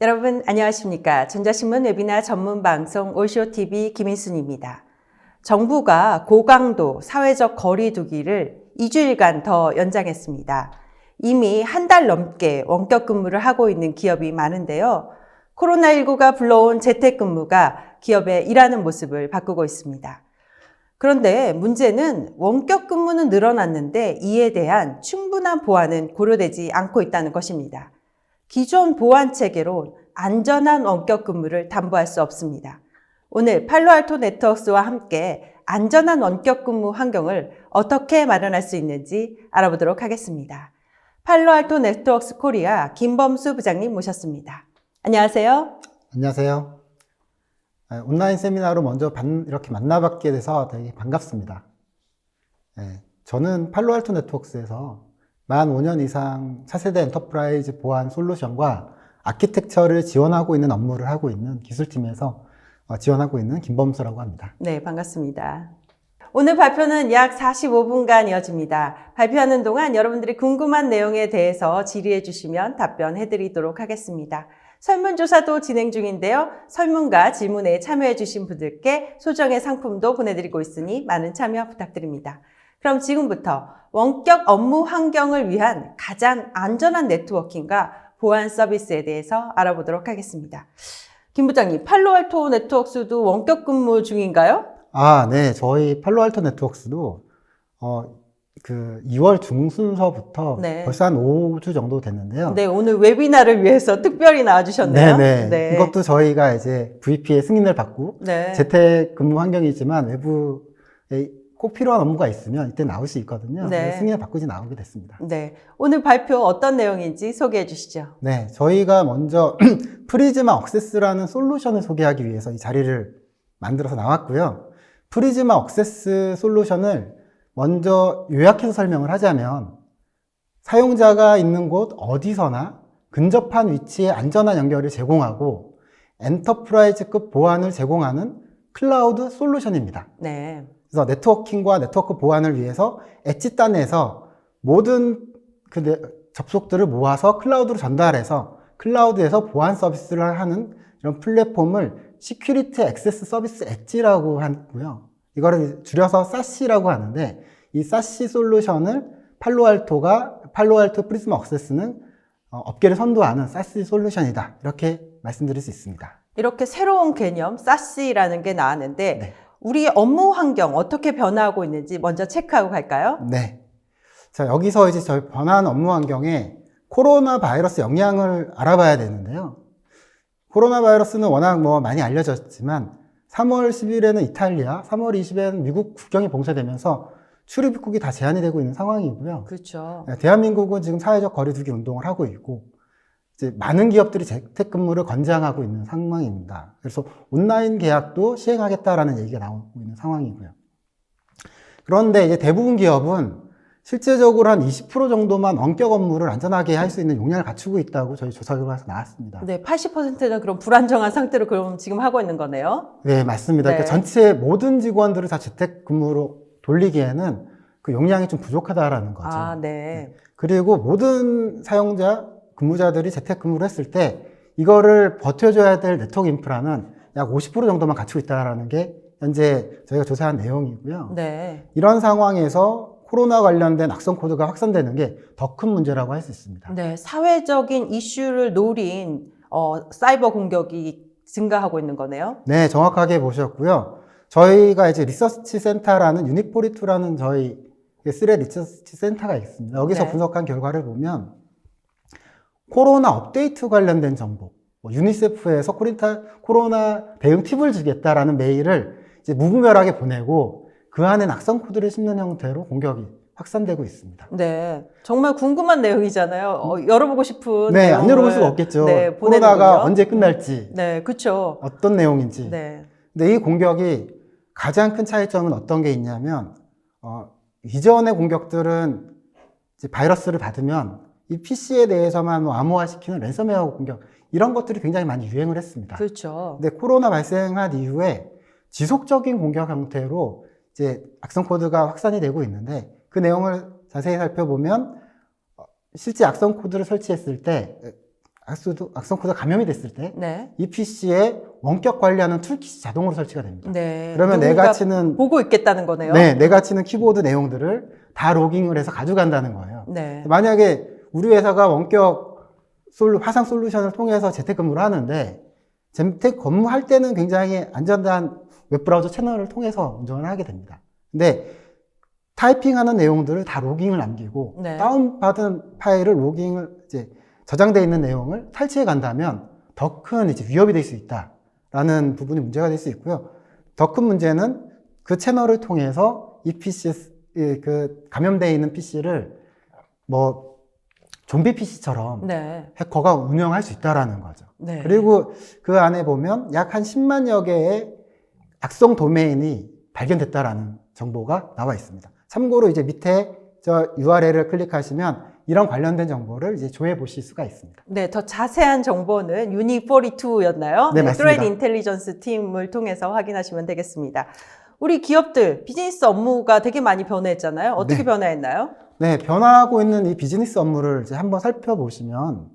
여러분 안녕하십니까. 전자신문 웨비나 전문 방송 올쇼TV 김인순입니다. 정부가 고강도 사회적 거리 두기를 2주일간 더 연장했습니다. 이미 한 달 넘게 원격 근무를 하고 있는 기업이 많은데요. 코로나19가 불러온 재택근무가 기업의 일하는 모습을 바꾸고 있습니다. 그런데 문제는 원격 근무는 늘어났는데 이에 대한 충분한 보완은 고려되지 않고 있다는 것입니다. 기존 보안 체계로 안전한 원격 근무를 담보할 수 없습니다. 오늘 팔로알토 네트워크스와 함께 안전한 원격 근무 환경을 어떻게 마련할 수 있는지 알아보도록 하겠습니다. 팔로알토 네트워크스 코리아 김범수 부장님 모셨습니다. 안녕하세요. 안녕하세요. 온라인 세미나로 먼저 이렇게 만나뵙게 돼서 되게 반갑습니다. 저는 팔로알토 네트워크스에서 만 5년 이상 차세대 엔터프라이즈 보안 솔루션과 아키텍처를 지원하고 있는 업무를 하고 있는 기술팀에서 지원하고 있는 김범수라고 합니다. 네, 반갑습니다. 오늘 발표는 약 45분간 이어집니다. 발표하는 동안 여러분들이 궁금한 내용에 대해서 질의해 주시면 답변해 드리도록 하겠습니다. 설문조사도 진행 중인데요. 설문과 질문에 참여해 주신 분들께 소정의 상품도 보내드리고 있으니 많은 참여 부탁드립니다. 그럼 지금부터 원격 업무 환경을 위한 가장 안전한 네트워킹과 보안 서비스에 대해서 알아보도록 하겠습니다. 김 부장님, 팔로알토 네트워크스도 원격 근무 중인가요? 네. 저희 팔로알토 네트워크스도 2월 중순서부터 네. 벌써 한 5주 정도 됐는데요. 네, 오늘 웨비나를 위해서 특별히 나와주셨네요. 네. 이것도 저희가 이제 VP의 승인을 받고 네. 재택 근무 환경이지만 외부에 꼭 필요한 업무가 있으면 이때 나올 수 있거든요. 네. 승인을 받고 이제 나오게 됐습니다. 네. 오늘 발표 어떤 내용인지 소개해 주시죠. 네. 저희가 먼저 프리즈마 억세스라는 솔루션을 소개하기 위해서 이 자리를 만들어서 나왔고요. 프리즈마 억세스 솔루션을 먼저 요약해서 설명을 하자면 사용자가 있는 곳 어디서나 근접한 위치에 안전한 연결을 제공하고 엔터프라이즈급 보안을 제공하는 클라우드 솔루션입니다. 네. 그래서 네트워킹과 네트워크 보안을 위해서 엣지단에서 모든 접속들을 모아서 클라우드로 전달해서 클라우드에서 보안 서비스를 하는 이런 플랫폼을 시큐리티 액세스 서비스 엣지라고 하고요. 이거를 줄여서 사시라고 하는데 이 사시 솔루션을 팔로알토 프리즈마 억세스는 업계를 선도하는 사시 솔루션이다. 이렇게 말씀드릴 수 있습니다. 이렇게 새로운 개념, 사시라는 게 나왔는데 네. 우리 업무 환경 어떻게 변화하고 있는지 먼저 체크하고 갈까요? 네. 자, 여기서 이제 저희 변화한 업무 환경에 코로나 바이러스 영향을 알아봐야 되는데요. 코로나 바이러스는 워낙 많이 알려졌지만 3월 10일에는 이탈리아, 3월 20일에는 미국 국경이 봉쇄되면서 출입 입국이 다 제한이 되고 있는 상황이고요. 그렇죠. 대한민국은 지금 사회적 거리두기 운동을 하고 있고 이제 많은 기업들이 재택근무를 권장하고 있는 상황입니다. 그래서 온라인 계약도 시행하겠다라는 얘기가 나오고 있는 상황이고요. 그런데 이제 대부분 기업은 실제적으로 한 20% 정도만 원격 업무를 안전하게 할 수 있는 용량을 갖추고 있다고 저희 조사 결과에서 나왔습니다. 네, 80%는 그럼 불안정한 상태로 그럼 지금 하고 있는 거네요. 네, 맞습니다. 네. 그러니까 전체 모든 직원들을 다 재택근무로 돌리기에는 그 용량이 좀 부족하다라는 거죠. 네. 그리고 모든 사용자, 근무자들이 재택근무를 했을 때 이거를 버텨줘야 될 네트워크 인프라는 약 50% 정도만 갖추고 있다는 게 현재 저희가 조사한 내용이고요. 네. 이런 상황에서 코로나 관련된 악성 코드가 확산되는 게 더 큰 문제라고 할 수 있습니다. 네, 사회적인 이슈를 노린 사이버 공격이 증가하고 있는 거네요. 네, 정확하게 보셨고요. 저희가 이제 리서치 센터라는 유니포리투라는 저희 스레 리서치 센터가 있습니다. 여기서 네. 분석한 결과를 보면 코로나 업데이트 관련된 정보, 유니세프에서 코로나 대응 팁을 주겠다라는 메일을 이제 무분별하게 보내고 그 안에 악성 코드를 씹는 형태로 공격이 확산되고 있습니다. 네, 정말 궁금한 내용이잖아요. 열어보고 싶은 네, 내용을 안 열어볼 수가 없겠죠. 네, 코로나가 보내는군요. 언제 끝날지, 네, 그렇죠. 어떤 내용인지. 네, 근데 이 공격이 가장 큰 차이점은 어떤 게 있냐면 이전의 공격들은 이제 바이러스를 받으면 이 PC에 대해서만 암호화시키는 랜섬웨어 공격 이런 것들이 굉장히 많이 유행을 했습니다. 그렇죠. 근데 코로나 발생한 이후에 지속적인 공격 형태로 이제 악성 코드가 확산이 되고 있는데 그 내용을 자세히 살펴보면 실제 악성 코드를 설치했을 때 악성 코드가 감염이 됐을 때 네. 이 PC에 원격 관리하는 툴킷이 자동으로 설치가 됩니다. 네. 그러면 내가 치는 보고 있겠다는 거네요. 네, 내가 치는 키보드 내용들을 다 로깅을 해서 가져간다는 거예요. 네. 만약에 우리 회사가 원격 화상 솔루션을 통해서 재택근무를 하는데 재택근무할 때는 굉장히 안전한 웹브라우저 채널을 통해서 운전을 하게 됩니다. 근데 타이핑하는 내용들을 다 로깅을 남기고 네. 다운받은 파일을 로깅을 이제 저장되어 있는 내용을 탈취해 간다면 더 큰 이제 위협이 될 수 있다라는 부분이 문제가 될 수 있고요. 더 큰 문제는 그 채널을 통해서 이 PC, 그 감염되어 있는 PC를 뭐 좀비 PC처럼 네. 해커가 운영할 수 있다라는 거죠. 네. 그리고 그 안에 보면 약 한 10만여 개의 악성 도메인이 발견됐다라는 정보가 나와 있습니다. 참고로 이제 밑에 저 URL을 클릭하시면 이런 관련된 정보를 이제 조회 보실 수가 있습니다. 네, 더 자세한 정보는 유니42였나요? 네, 맞습니다. 트레이드 인텔리전스 팀을 통해서 확인하시면 되겠습니다. 우리 기업들 비즈니스 업무가 되게 많이 변화했잖아요. 어떻게 네. 변화했나요? 네, 변화하고 있는 이 비즈니스 업무를 이제 한번 살펴보시면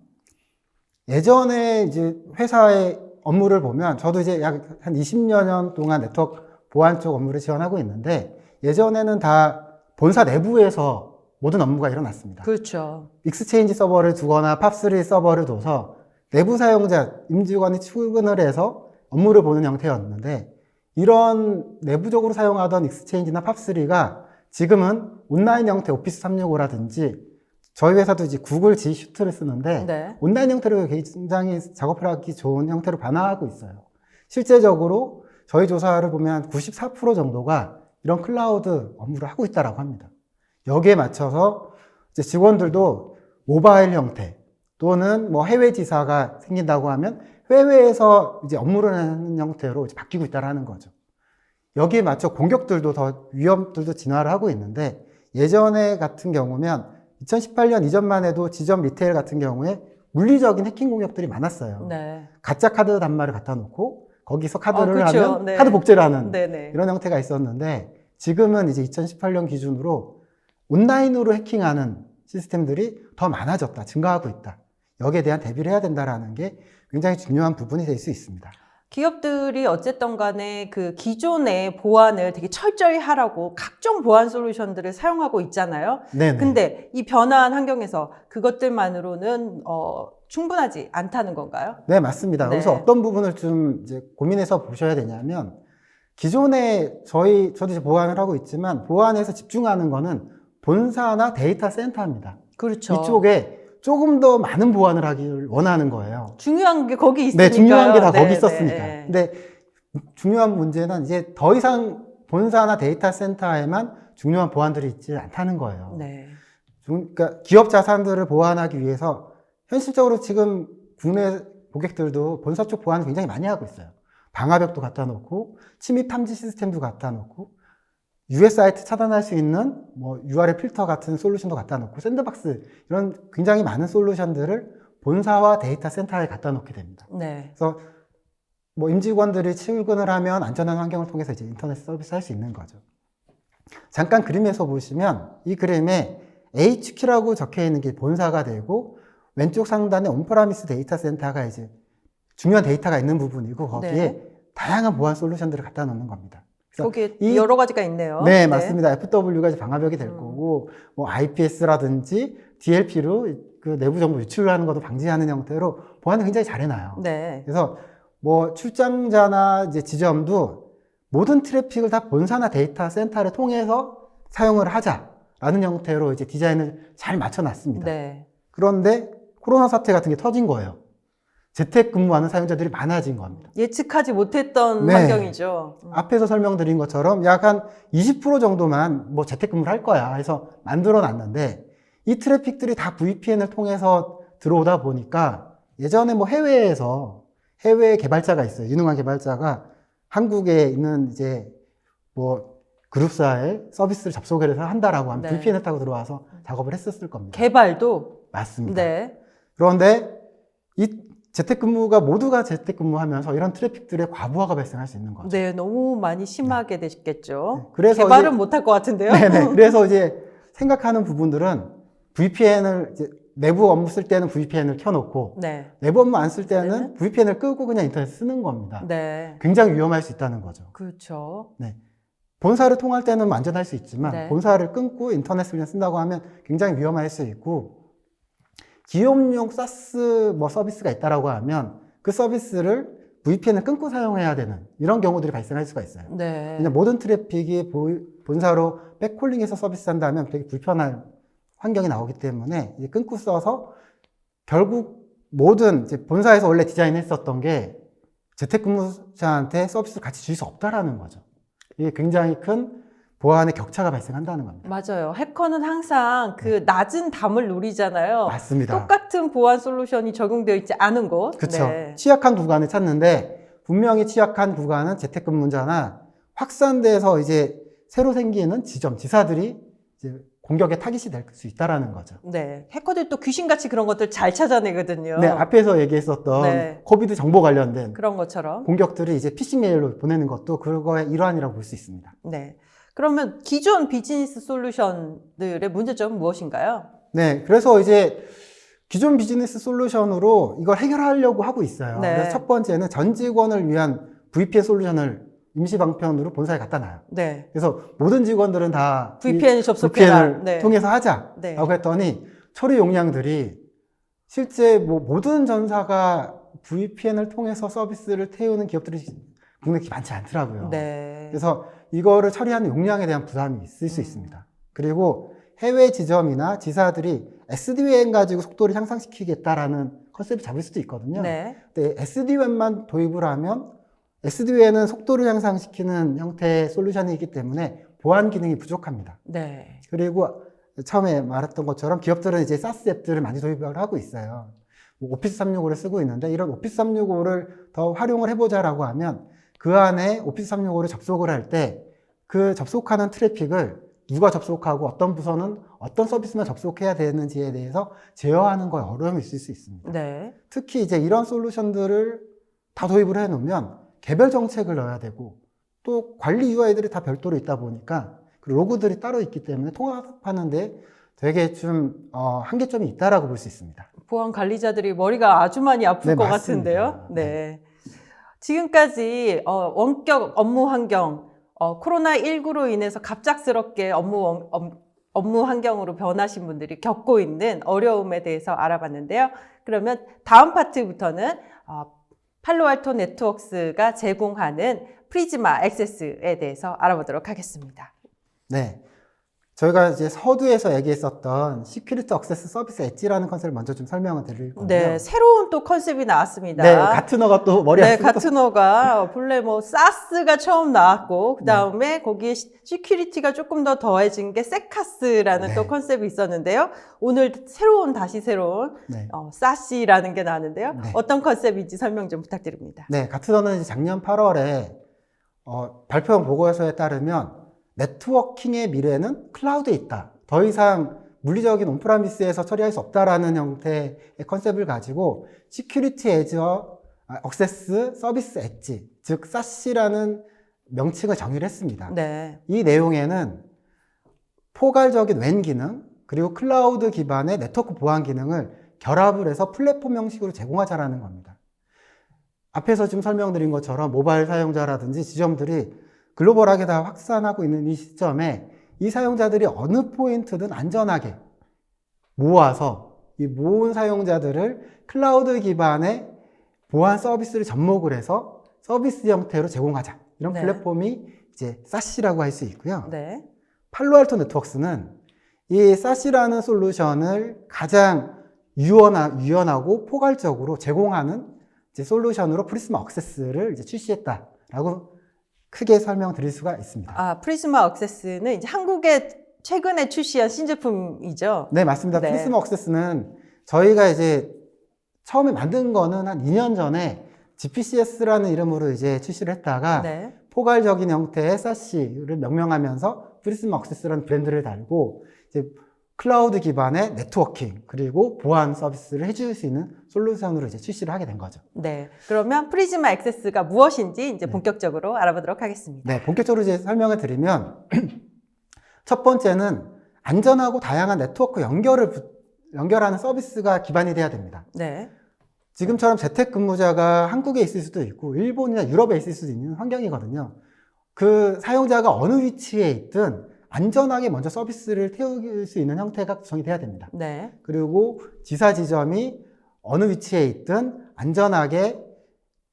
예전에 이제 회사의 업무를 보면 저도 이제 약 한 20여 년 동안 네트워크 보안 쪽 업무를 지원하고 있는데 예전에는 다 본사 내부에서 모든 업무가 일어났습니다. 그렇죠. 익스체인지 서버를 두거나 팝3 서버를 둬서 내부 사용자, 임직원이 출근을 해서 업무를 보는 형태였는데 이런 내부적으로 사용하던 익스체인지나 팝3가 지금은 온라인 형태 오피스 365라든지 저희 회사도 이제 구글 G 슈트를 쓰는데 네. 온라인 형태로 굉장히 작업을 하기 좋은 형태로 변화하고 있어요. 실제적으로 저희 조사를 보면 94% 정도가 이런 클라우드 업무를 하고 있다고 합니다. 여기에 맞춰서 이제 직원들도 모바일 형태 또는 뭐 해외 지사가 생긴다고 하면 해외에서 이제 업무를 하는 형태로 이제 바뀌고 있다는 거죠. 여기에 맞춰 공격들도 더 위험들도 진화를 하고 있는데 예전에 같은 경우면 2018년 이전만 해도 지점 리테일 같은 경우에 물리적인 해킹 공격들이 많았어요. 네. 가짜 카드 단말을 갖다 놓고 거기서 카드를 그렇죠. 하면 네. 카드 복제를 하는 네네. 이런 형태가 있었는데 지금은 이제 2018년 기준으로 온라인으로 해킹하는 시스템들이 더 많아졌다, 증가하고 있다. 여기에 대한 대비를 해야 된다라는 게 굉장히 중요한 부분이 될 수 있습니다. 기업들이 어쨌든 간에 그 기존의 보안을 되게 철저히 하라고 각종 보안 솔루션들을 사용하고 있잖아요. 네네. 근데 이 변화한 환경에서 그것들만으로는 충분하지 않다는 건가요? 네, 맞습니다. 네. 여기서 어떤 부분을 좀 이제 고민해서 보셔야 되냐면 기존에 저도 이제 보안을 하고 있지만 보안에서 집중하는 거는 본사나 데이터 센터입니다. 그렇죠. 이쪽에 조금 더 많은 보안을 하기를 원하는 거예요. 중요한 게 거기 있으니까. 네, 중요한 게 다 네, 거기 네, 있었으니까. 네. 근데 중요한 문제는 이제 더 이상 본사나 데이터 센터에만 중요한 보안들이 있지 않다는 거예요. 네. 그러니까 기업 자산들을 보안하기 위해서 현실적으로 지금 국내 고객들도 본사 쪽 보안을 굉장히 많이 하고 있어요. 방화벽도 갖다 놓고 침입 탐지 시스템도 갖다 놓고 US 사이트 차단할 수 있는 뭐 URL 필터 같은 솔루션도 갖다 놓고 샌드박스 이런 굉장히 많은 솔루션들을 본사와 데이터 센터에 갖다 놓게 됩니다. 네. 그래서 뭐 임직원들이 출근을 하면 안전한 환경을 통해서 이제 인터넷 서비스 할 수 있는 거죠. 잠깐 그림에서 보시면 이 그림에 HQ라고 적혀 있는 게 본사가 되고 왼쪽 상단에 온프라미스 데이터 센터가 이제 중요한 데이터가 있는 부분이고 거기에 네. 다양한 보안 솔루션들을 갖다 놓는 겁니다. 거기에 여러 가지가 있네요. 네, 맞습니다. FW가 이제 방화벽이 될 거고, 뭐 IPS라든지 DLP로 그 내부 정보 유출을 하는 것도 방지하는 형태로 보안을 굉장히 잘 해놔요. 네. 그래서 뭐 출장자나 이제 지점도 모든 트래픽을 다 본사나 데이터 센터를 통해서 사용을 하자라는 형태로 이제 디자인을 잘 맞춰놨습니다. 네. 그런데 코로나 사태 같은 게 터진 거예요. 재택근무하는 사용자들이 많아진 겁니다. 예측하지 못했던 네. 환경이죠. 앞에서 설명드린 것처럼 약 한 20% 정도만 뭐 재택근무를 할 거야 해서 만들어 놨는데 이 트래픽들이 다 VPN을 통해서 들어오다 보니까 예전에 뭐 해외에서 해외 개발자가 있어요. 유능한 개발자가 한국에 있는 이제 뭐 그룹사의 서비스를 접속을 해서 한다라고 하면 네. VPN을 타고 들어와서 작업을 했었을 겁니다. 개발도 맞습니다. 네. 그런데 이 재택근무가 모두가 재택근무하면서 이런 트래픽들의 과부하가 발생할 수 있는 거죠. 네, 너무 많이 심하게 되셨겠죠. 네, 그래서 개발은 이제- 못할 것 같은데요. 네네. 그래서 이제 생각하는 부분들은 VPN을 이제 내부 업무 쓸 때는 VPN을 켜놓고 네. 내부 업무 안 쓸 때는 때는? VPN을 끄고 그냥 인터넷 쓰는 겁니다. 네. 굉장히 위험할 수 있다는 거죠. 그렇죠. 본사를 통할 때는 안전할 수 있지만 네. 본사를 끊고 인터넷을 그냥 쓴다고 하면 굉장히 위험할 수 있고, 기업용 사스 서비스가 있다라고 하면 그 서비스를 VPN을 끊고 사용해야 되는 이런 경우들이 발생할 수가 있어요. 네. 그냥 모든 트래픽이 본사로 백콜링해서 서비스한다면 되게 불편한 환경이 나오기 때문에 이제 끊고 써서 결국 모든 이제 본사에서 원래 디자인했었던 게 재택근무자한테 서비스를 같이 줄 수 없다라는 거죠. 이게 굉장히 큰 보안의 격차가 발생한다는 겁니다. 맞아요. 해커는 항상 그 낮은 담을 노리잖아요. 맞습니다. 똑같은 보안 솔루션이 적용되어 있지 않은 곳. 그렇죠. 네. 취약한 구간을 찾는데 분명히 취약한 구간은 재택근무자나 확산돼서 이제 새로 생기는 지사들이 이제 공격의 타깃이 될 수 있다라는 거죠. 네. 해커들도 귀신같이 그런 것들 잘 찾아내거든요. 네, 앞에서 얘기했었던 네. 코비드 정보 관련된 그런 것처럼. 공격들이 이제 피싱 메일로 보내는 것도 그거의 일환이라고 볼 수 있습니다. 네. 그러면 기존 비즈니스 솔루션들의 문제점은 무엇인가요? 네, 그래서 이제 기존 비즈니스 솔루션으로 이걸 해결하려고 하고 있어요. 네. 그래서 첫 번째는 전 직원을 위한 VPN 솔루션을 임시 방편으로 본사에 갖다 놔요. 네. 그래서 모든 직원들은 다 VPN 접속해라. VPN을 네. 통해서 하자라고 네. 했더니 처리 용량들이 실제 모든 전사가 VPN을 통해서 서비스를 태우는 기업들이 국내에 많지 않더라고요. 네. 그래서 이거를 처리하는 용량에 대한 부담이 있을 수 있습니다. 그리고 해외 지점이나 지사들이 SDWAN 가지고 속도를 향상시키겠다라는 컨셉을 잡을 수도 있거든요. 네. 근데 SDWAN만 도입을 하면 SDWAN은 속도를 향상시키는 형태의 솔루션이기 때문에 보안 기능이 부족합니다. 네. 그리고 처음에 말했던 것처럼 기업들은 이제 SaaS 앱들을 많이 도입을 하고 있어요. 오피스 365를 쓰고 있는데 이런 오피스 365를 더 활용을 해보자라고 하면 그 안에 오피스 365를 접속을 할 때 그 접속하는 트래픽을 누가 접속하고 어떤 부서는 어떤 서비스만 접속해야 되는지에 대해서 제어하는 거에 어려움이 있을 수 있습니다. 네. 특히 이제 이런 솔루션들을 다 도입을 해 놓으면 개별 정책을 넣어야 되고 또 관리 UI들이 다 별도로 있다 보니까 그 로그들이 따로 있기 때문에 통합하는데 되게 좀 한계점이 있다라고 볼 수 있습니다. 보안 관리자들이 머리가 아주 많이 아플 네, 것 맞습니다. 같은데요. 네. 지금까지 원격 업무 환경, 코로나19로 인해서 갑작스럽게 업무 환경으로 변하신 분들이 겪고 있는 어려움에 대해서 알아봤는데요. 그러면 다음 파트부터는 팔로알토 네트워크스가 제공하는 프리즈마 액세스에 대해서 알아보도록 하겠습니다. 네. 저희가 이제 서두에서 얘기했었던 시큐리티 액세스 서비스 엣지라는 컨셉을 먼저 좀 설명을 드릴 건데요. 네, 새로운 또 컨셉이 나왔습니다. 네, 가트너가 또 머리 네, 아프고 가트너가 본래 사스가 처음 나왔고 그 다음에 거기에 시큐리티가 조금 더 더해진 게 세카스라는 네. 또 컨셉이 있었는데요. 오늘 새로운 네. 사시라는 게 나왔는데요. 네. 어떤 컨셉인지 설명 좀 부탁드립니다. 네, 가트너는 이제 작년 8월에 발표한 보고서에 따르면 네트워킹의 미래는 클라우드에 있다. 더 이상 물리적인 온프라미스에서 처리할 수 없다라는 형태의 컨셉을 가지고 시큐리티 액세스 서비스 엣지, 즉 SAS라는 명칭을 정의를 했습니다. 네. 이 내용에는 포괄적인 WAN 기능, 그리고 클라우드 기반의 네트워크 보안 기능을 결합을 해서 플랫폼 형식으로 제공하자라는 겁니다. 앞에서 지금 설명드린 것처럼 모바일 사용자라든지 지점들이 글로벌하게 다 확산하고 있는 이 시점에 이 사용자들이 어느 포인트든 안전하게 모아서 이 모은 사용자들을 클라우드 기반의 보안 서비스를 접목을 해서 서비스 형태로 제공하자. 이런 네. 플랫폼이 이제 SAS라고 할 수 있고요. 네. 팔로알토 네트워크스는 이 SAS라는 솔루션을 가장 유연하고 포괄적으로 제공하는 이제 솔루션으로 프리즈마 액세스를 이제 출시했다라고 크게 설명드릴 수가 있습니다. 프리즈마 액세스는 이제 한국에 최근에 출시한 신제품이죠. 네, 맞습니다. 네. 프리즈마 액세스는 저희가 이제 처음에 만든 거는 한 2년 전에 GPCS라는 이름으로 이제 출시를 했다가 네. 포괄적인 형태의 SAS를 명명하면서 프리즈마 액세스라는 브랜드를 달고 이제 클라우드 기반의 네트워킹 그리고 보안 서비스를 해줄 수 있는 솔루션으로 이제 출시를 하게 된 거죠. 네. 그러면 프리즈마 액세스가 무엇인지 이제 본격적으로 알아보도록 하겠습니다. 네, 본격적으로 이제 설명을 드리면 첫 번째는 안전하고 다양한 네트워크 연결을 연결하는 서비스가 기반이 돼야 됩니다. 네. 지금처럼 재택근무자가 한국에 있을 수도 있고 일본이나 유럽에 있을 수도 있는 환경이거든요. 그 사용자가 어느 위치에 있든 안전하게 먼저 서비스를 태울 수 있는 형태가 구성이 돼야 됩니다. 네. 그리고 지사 지점이 어느 위치에 있든 안전하게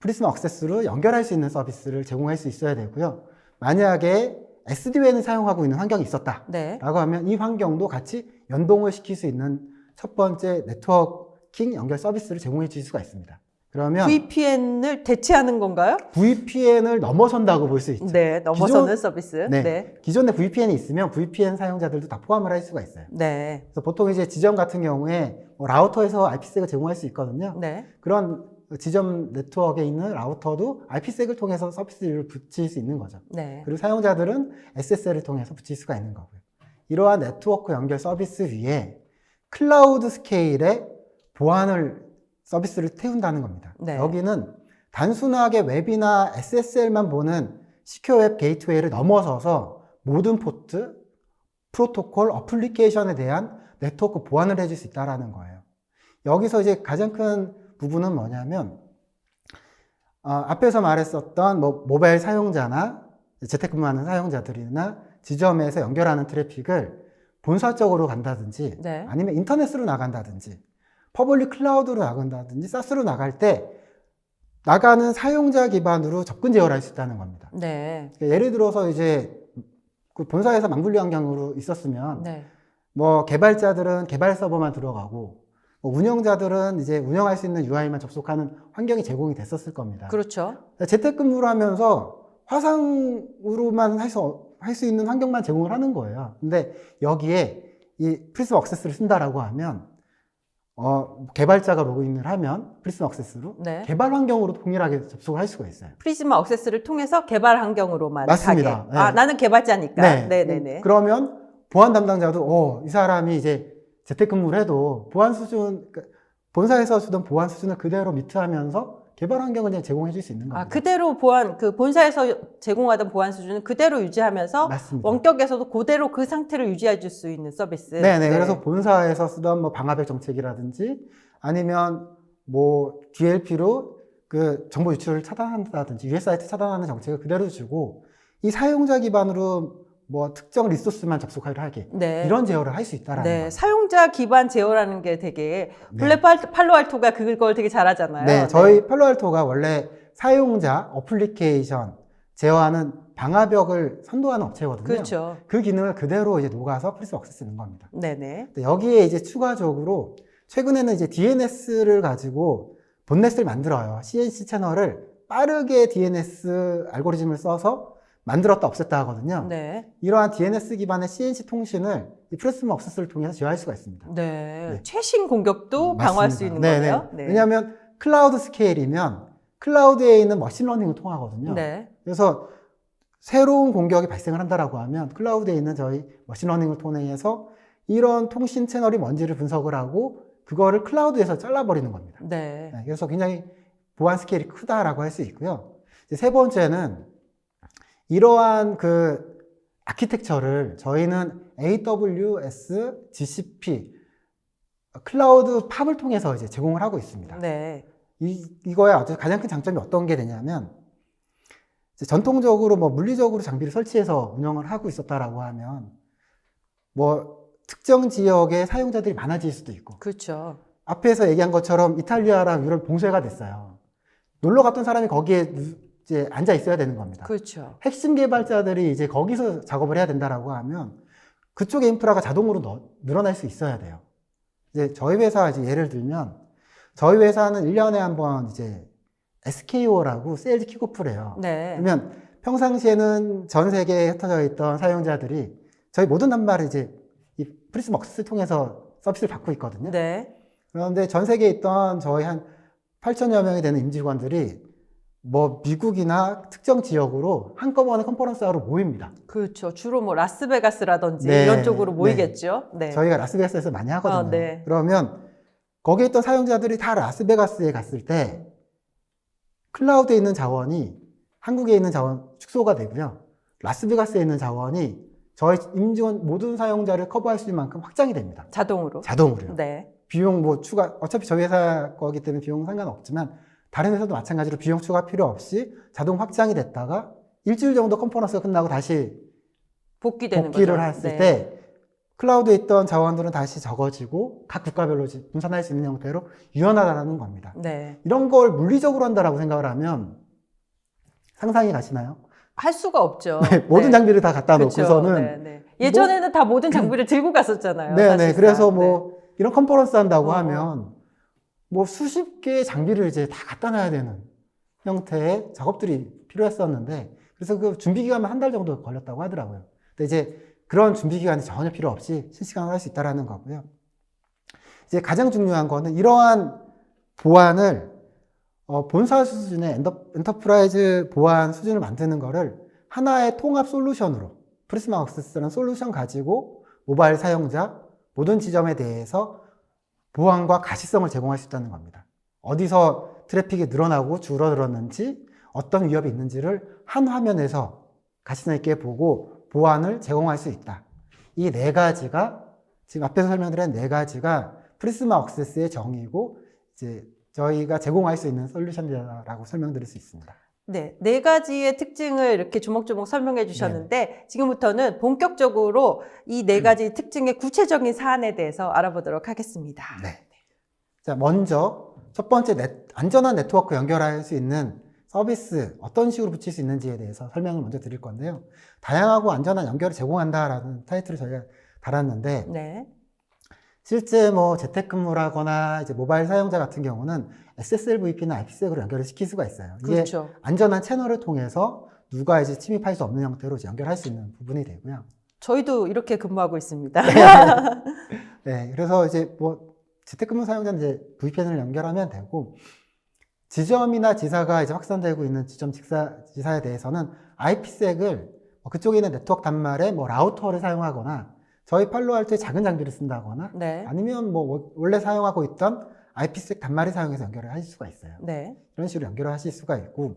프리즘 액세스로 연결할 수 있는 서비스를 제공할 수 있어야 되고요. 만약에 SDWAN을 사용하고 있는 환경이 있었다라고 네. 하면 이 환경도 같이 연동을 시킬 수 있는 첫 번째 네트워킹 연결 서비스를 제공해 줄 수가 있습니다. 그러면 VPN을 대체하는 건가요? VPN을 넘어선다고 볼 수 있죠. 네, 넘어서는 서비스. 네. 네. 기존에 VPN이 있으면 VPN 사용자들도 다 포함을 할 수가 있어요. 네. 그래서 보통 이제 지점 같은 경우에 라우터에서 IP색을 제공할 수 있거든요. 네. 그런 지점 네트워크에 있는 라우터도 IP색을 통해서 서비스를 붙일 수 있는 거죠. 네. 그리고 사용자들은 SSL을 통해서 붙일 수가 있는 거고요. 이러한 네트워크 연결 서비스 위에 클라우드 스케일의 보안을 서비스를 태운다는 겁니다. 네. 여기는 단순하게 웹이나 SSL만 보는 시큐어 웹 게이트웨이를 넘어서서 모든 포트, 프로토콜, 어플리케이션에 대한 네트워크 보안을 해줄 수 있다는 거예요. 여기서 이제 가장 큰 부분은 뭐냐면 앞에서 말했었던 모바일 사용자나 재택근무하는 사용자들이나 지점에서 연결하는 트래픽을 본사 쪽으로 간다든지 네. 아니면 인터넷으로 나간다든지 퍼블릭 클라우드로 나간다든지 사스로 나갈 때 나가는 사용자 기반으로 접근 제어를 할 수 있다는 겁니다. 네. 예를 들어서 이제 그 본사에서 망분리 환경으로 있었으면 네. 뭐 개발자들은 개발 서버만 들어가고 뭐 운영자들은 이제 운영할 수 있는 UI만 접속하는 환경이 제공이 됐었을 겁니다. 그렇죠. 재택근무를 하면서 화상으로만 할 수 있는 환경만 제공을 하는 거예요. 근데 여기에 이 프리즘 액세스를 쓴다라고 하면 개발자가 로그인을 하면 프리즘 액세스로 네. 개발 환경으로 동일하게 접속을 할 수가 있어요. 프리즈마 액세스를 통해서 개발 환경으로만 맞습니다. 가게. 네. 아, 나는 개발자니까. 네. 네네네. 그러면 보안 담당자도 이 사람이 이제 재택근무를 해도 보안 수준, 본사에서 주던 보안 수준을 그대로 미트하면서 개발 환경을 그냥 제공해 줄 수 있는 겁니다. 아, 그대로 본사에서 제공하던 보안 수준은 그대로 유지하면서 맞습니다. 원격에서도 그대로 그 상태를 유지해 줄 수 있는 서비스. 네네. 그래서 본사에서 쓰던 뭐 방화벽 정책이라든지 아니면 뭐 DLP로 그 정보 유출을 차단한다든지 유해 사이트 차단하는 정책을 그대로 주고 이 사용자 기반으로 뭐 특정 리소스만 접속하게 하게 네. 이런 제어를 할 수 있다라는 네, 거예요. 사용자 기반 제어라는 게 되게 네. 팔로알토가 그걸 되게 잘하잖아요. 네, 저희 팔로알토가 원래 사용자 어플리케이션 제어하는 방화벽을 선도하는 업체거든요. 그렇죠. 그 기능을 그대로 이제 녹아서 프리즘 액세스 쓰는 겁니다. 네네. 여기에 이제 추가적으로 최근에는 이제 DNS를 가지고 본넷을 만들어요. CNC 채널을 빠르게 DNS 알고리즘을 써서 만들었다 없앴다 하거든요. 네. 이러한 DNS 기반의 CNC 통신을 이 프리즘 액세스를 통해서 제어할 수가 있습니다. 네. 네. 최신 공격도 방어할 수 있는 네네. 거네요. 네. 왜냐하면 클라우드 스케일이면 클라우드에 있는 머신러닝을 통하거든요. 네. 그래서 새로운 공격이 발생을 한다라고 하면 클라우드에 있는 저희 머신러닝을 통해서 이런 통신 채널이 뭔지를 분석을 하고 그거를 클라우드에서 잘라버리는 겁니다. 네. 네, 그래서 굉장히 보안 스케일이 크다라고 할 수 있고요. 이제 세 번째는 이러한 그 아키텍처를 저희는 AWS, GCP, 클라우드 팝을 통해서 이제 제공을 하고 있습니다. 네. 이거의 아주 가장 큰 장점이 어떤 게 되냐면 이제 전통적으로 뭐 물리적으로 장비를 설치해서 운영을 하고 있었다라고 하면 뭐 특정 지역의 사용자들이 많아질 수도 있고 그렇죠. 앞에서 얘기한 것처럼 이탈리아랑 유럽 봉쇄가 됐어요. 놀러 갔던 사람이 거기에 이제 앉아 있어야 되는 겁니다. 그렇죠. 핵심 개발자들이 이제 거기서 작업을 해야 된다라고 하면 그쪽의 인프라가 자동으로 늘어날 수 있어야 돼요. 이제 저희 회사 이제 예를 들면 저희 회사는 1년에 한번 이제 SKO라고 세일즈 킥오프를 해요. 네. 그러면 평상시에는 전 세계에 흩어져 있던 사용자들이 저희 모든 단말을 이제 이 프리즘 액세스를 통해서 서비스를 받고 있거든요. 네. 그런데 전 세계에 있던 저희 한 8천여 명이 되는 임직원들이 뭐 미국이나 특정 지역으로 한꺼번에 컨퍼런스하러 모입니다. 그렇죠. 주로 뭐 라스베가스라든지 네. 이런 쪽으로 모이겠죠. 네. 저희가 라스베가스에서 많이 하거든요. 네. 그러면 거기에 있던 사용자들이 다 라스베가스에 갔을 때 클라우드에 있는 자원이 한국에 있는 자원 축소가 되고요. 라스베가스에 있는 자원이 저희 임직원 모든 사용자를 커버할 수 있는 만큼 확장이 됩니다. 자동으로. 자동으로요. 네. 비용 뭐 추가, 어차피 저희 회사 거기 때문에 비용은 상관없지만 다른 회사도 마찬가지로 비용 추가 필요 없이 자동 확장이 됐다가 일주일 정도 컨퍼런스가 끝나고 다시 복귀되는 복귀를 거죠. 했을 네. 때 클라우드에 있던 자원들은 다시 적어지고 각 국가별로 분산할 수 있는 형태로 유연하다는 겁니다. 네. 이런 걸 물리적으로 한다라고 생각을 하면 상상이 가시나요? 할 수가 없죠. 모든 네. 장비를 다 갖다 그쵸. 놓고서는 네, 네. 예전에는 다 모든 장비를 들고 갔었잖아요. 네네. 사실상. 그래서 뭐 이런 컨퍼런스 한다고 어, 하면 뭐 수십 개의 장비를 이제 다 갖다 놔야 되는 형태의 작업들이 필요했었는데 그래서 그 준비 기간만 한 달 정도 걸렸다고 하더라고요. 근데 이제 그런 준비 기간이 전혀 필요 없이 실시간으로 할 수 있다라는 거고요. 이제 가장 중요한 거는 이러한 보안을 본사 수준의 엔터프라이즈 보안 수준을 만드는 거를 하나의 통합 솔루션으로 프리스마 액세스라는 솔루션 가지고 모바일 사용자 모든 지점에 대해서 보안과 가시성을 제공할 수 있다는 겁니다. 어디서 트래픽이 늘어나고 줄어들었는지 어떤 위협이 있는지를 한 화면에서 가시성 있게 보고 보안을 제공할 수 있다. 이 네 가지가 지금 앞에서 설명드린 네 가지가 프리스마 액세스의 정의고 이제 저희가 제공할 수 있는 솔루션이라고 설명드릴 수 있습니다. 네, 네 가지의 특징을 이렇게 조목조목 설명해 주셨는데 지금부터는 본격적으로 이 네 가지 특징의 구체적인 사안에 대해서 알아보도록 하겠습니다. 네. 자, 먼저 첫 번째 안전한 네트워크 연결할 수 있는 서비스 어떤 식으로 붙일 수 있는지에 대해서 설명을 먼저 드릴 건데요. 다양하고 안전한 연결을 제공한다라는 타이틀을 저희가 달았는데 네. 실제 뭐 재택근무라거나 이제 모바일 사용자 같은 경우는 SSL VP나 IPsek으로 연결을 시킬 수가 있어요. 이게 그렇죠. 안전한 채널을 통해서 누가 이제 침입할 수 없는 형태로 이제 연결할 수 있는 부분이 되고요. 저희도 이렇게 근무하고 있습니다. 네, 그래서 이제 뭐 재택근무 사용자는 이제 VPN을 연결하면 되고 지점이나 지사가 이제 확산되고 있는 지점 지사에 대해서는 IPsek을 그쪽에 있는 네트워크 단말에 뭐 라우터를 사용하거나 저희 팔로알토의 작은 장비를 쓴다거나 네. 아니면 뭐 원래 사용하고 있던 IPsec 단말을 사용해서 연결을 하실 수가 있어요. 네. 이런 식으로 연결을 하실 수가 있고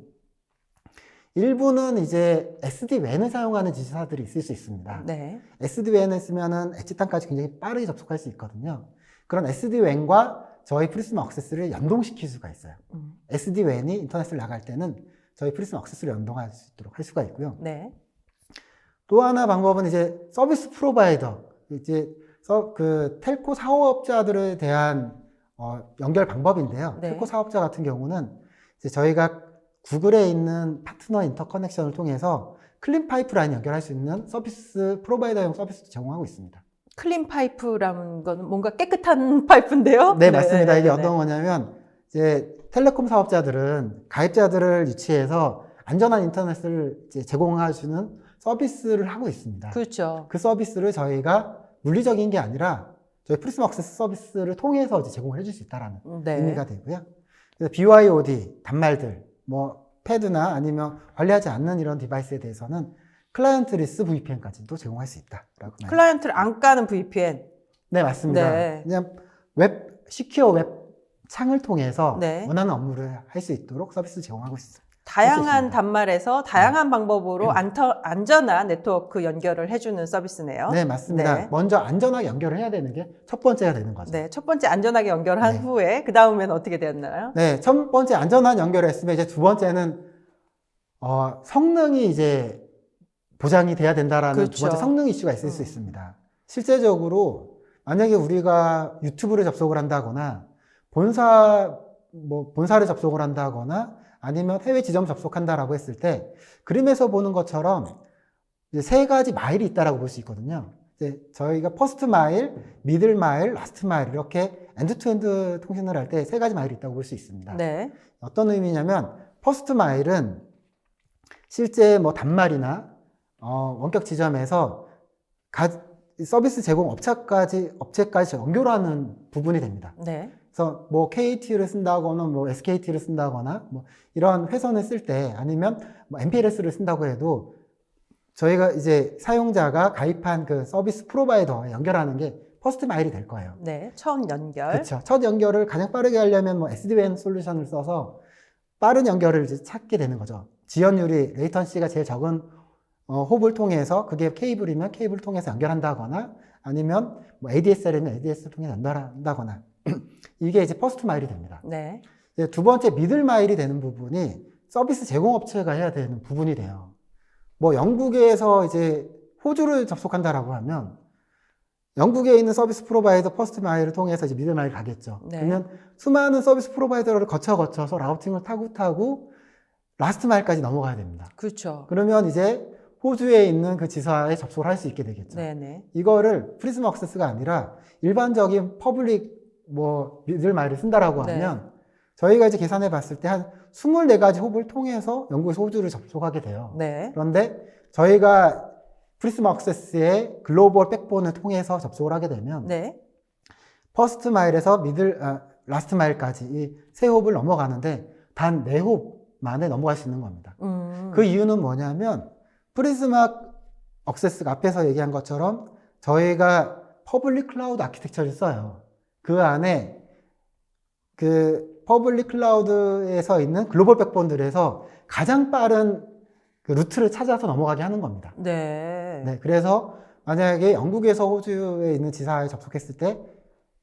일부는 이제 SD-WAN을 사용하는 지사들이 있을 수 있습니다. 네. SD-WAN을 쓰면은 엣지탄까지 굉장히 빠르게 접속할 수 있거든요. 그런 SD-WAN과 저희 프리스마 액세스를 연동시킬 수가 있어요. SD-WAN이 인터넷을 나갈 때는 저희 프리스마 액세스를 연동할 수 있도록 할 수가 있고요. 네. 또 하나 방법은 이제 서비스 프로바이더, 이제 그 텔코 사업자들에 대한 연결 방법인데요. 네. 텔코 사업자 같은 경우는 이제 저희가 구글에 있는 파트너 인터커넥션을 통해서 클린 파이프라인 연결할 수 있는 서비스 프로바이더용 서비스도 제공하고 있습니다. 클린 파이프라는 건 뭔가 깨끗한 파이프인데요? 네, 맞습니다. 이게 네. 어떤 거냐면 이제 텔레콤 사업자들은 가입자들을 유치해서 안전한 인터넷을 이제 제공해주는 서비스를 하고 있습니다. 그렇죠. 그 서비스를 저희가 물리적인 게 아니라 저희 프리스마 액세스 서비스를 통해서 이제 제공을 해줄 수 있다는 네. 의미가 되고요. 그래서 BYOD 단말들, 뭐 패드나 아니면 관리하지 않는 이런 디바이스에 대해서는 클라이언트리스 VPN까지도 제공할 수 있다라고. 클라이언트를 안 까는 VPN. 네, 맞습니다. 네. 그냥 시큐어 웹 창을 통해서 네. 원하는 업무를 할 수 있도록 서비스 제공하고 있습니다. 다양한 단말에서 다양한 방법으로 안전한 네트워크 연결을 해주는 서비스네요. 네, 맞습니다. 네. 먼저 안전하게 연결을 해야 되는 게 첫 번째가 되는 거죠. 네, 첫 번째 안전하게 연결한 네. 후에 그 다음에는 어떻게 되었나요? 네, 첫 번째 안전한 연결을 했으면 이제 두 번째는 성능이 이제 보장이 돼야 된다라는 그렇죠. 두 번째 성능 이슈가 있을 수 있습니다. 실제적으로 만약에 우리가 유튜브를 접속을 한다거나 본사를 접속을 한다거나 아니면 해외 지점 접속한다라고 했을 때 그림에서 보는 것처럼 이제 세 가지 마일이 있다라고 볼 수 있거든요. 이제 저희가 퍼스트 마일, 미들 마일, 라스트 마일 이렇게 엔드-투-엔드 통신을 할 때 세 가지 마일이 있다고 볼 수 있습니다. 네. 어떤 의미냐면 퍼스트 마일은 실제 뭐 단말이나 원격 지점에서 서비스 제공 업체까지 연결하는 부분이 됩니다. 네. 그래서 뭐 KT를 쓴다거나 뭐 SKT를 쓴다거나 뭐 이런 회선을 쓸 때 아니면 뭐 MPLS를 쓴다고 해도 저희가 이제 사용자가 가입한 그 서비스 프로바이더에 연결하는 게 퍼스트 마일이 될 거예요. 네. 첫 연결. 그렇죠. 첫 연결을 가장 빠르게 하려면 뭐 SD-WAN 솔루션을 써서 빠른 연결을 이제 찾게 되는 거죠. 지연율이 레이턴시가 제일 적은 홉을 통해서 그게 케이블이면 케이블을 통해서 연결한다거나 아니면 뭐 ADSL이면 ADS를 통해서 연결한다거나 이게 이제 퍼스트 마일이 됩니다. 네. 이제 두 번째 미들 마일이 되는 부분이 서비스 제공업체가 해야 되는 부분이 돼요. 뭐 영국에서 이제 호주를 접속한다라고 하면 영국에 있는 서비스 프로바이더 퍼스트 마일을 통해서 이제 미들 마일 가겠죠. 네. 그러면 수많은 서비스 프로바이더를 거쳐서 라우팅을 타고 라스트 마일까지 넘어가야 됩니다. 그렇죠. 그러면 이제 호주에 있는 그 지사에 접속을 할 수 있게 되겠죠. 네네. 이거를 프리즘 액세스가 아니라 일반적인 퍼블릭 뭐 미들 마일을 쓴다라고 네. 하면 저희가 이제 계산해 봤을 때 한 24가지 홉을 통해서 영국에서 호주를 접속하게 돼요. 네. 그런데 저희가 프리즘 액세스의 글로벌 백본을 통해서 접속을 하게 되면 네. 퍼스트 마일에서 라스트 마일까지 이 세 홉을 넘어가는데 단 4홉 만에 넘어갈 수 있는 겁니다. 그 이유는 뭐냐면 프리즘 액세스가 앞에서 얘기한 것처럼 저희가 퍼블릭 클라우드 아키텍처를 써요. 그 안에 그 퍼블릭 클라우드에서 있는 글로벌 백본들에서 가장 빠른 그 루트를 찾아서 넘어가게 하는 겁니다. 네. 네, 그래서 만약에 영국에서 호주에 있는 지사에 접속했을 때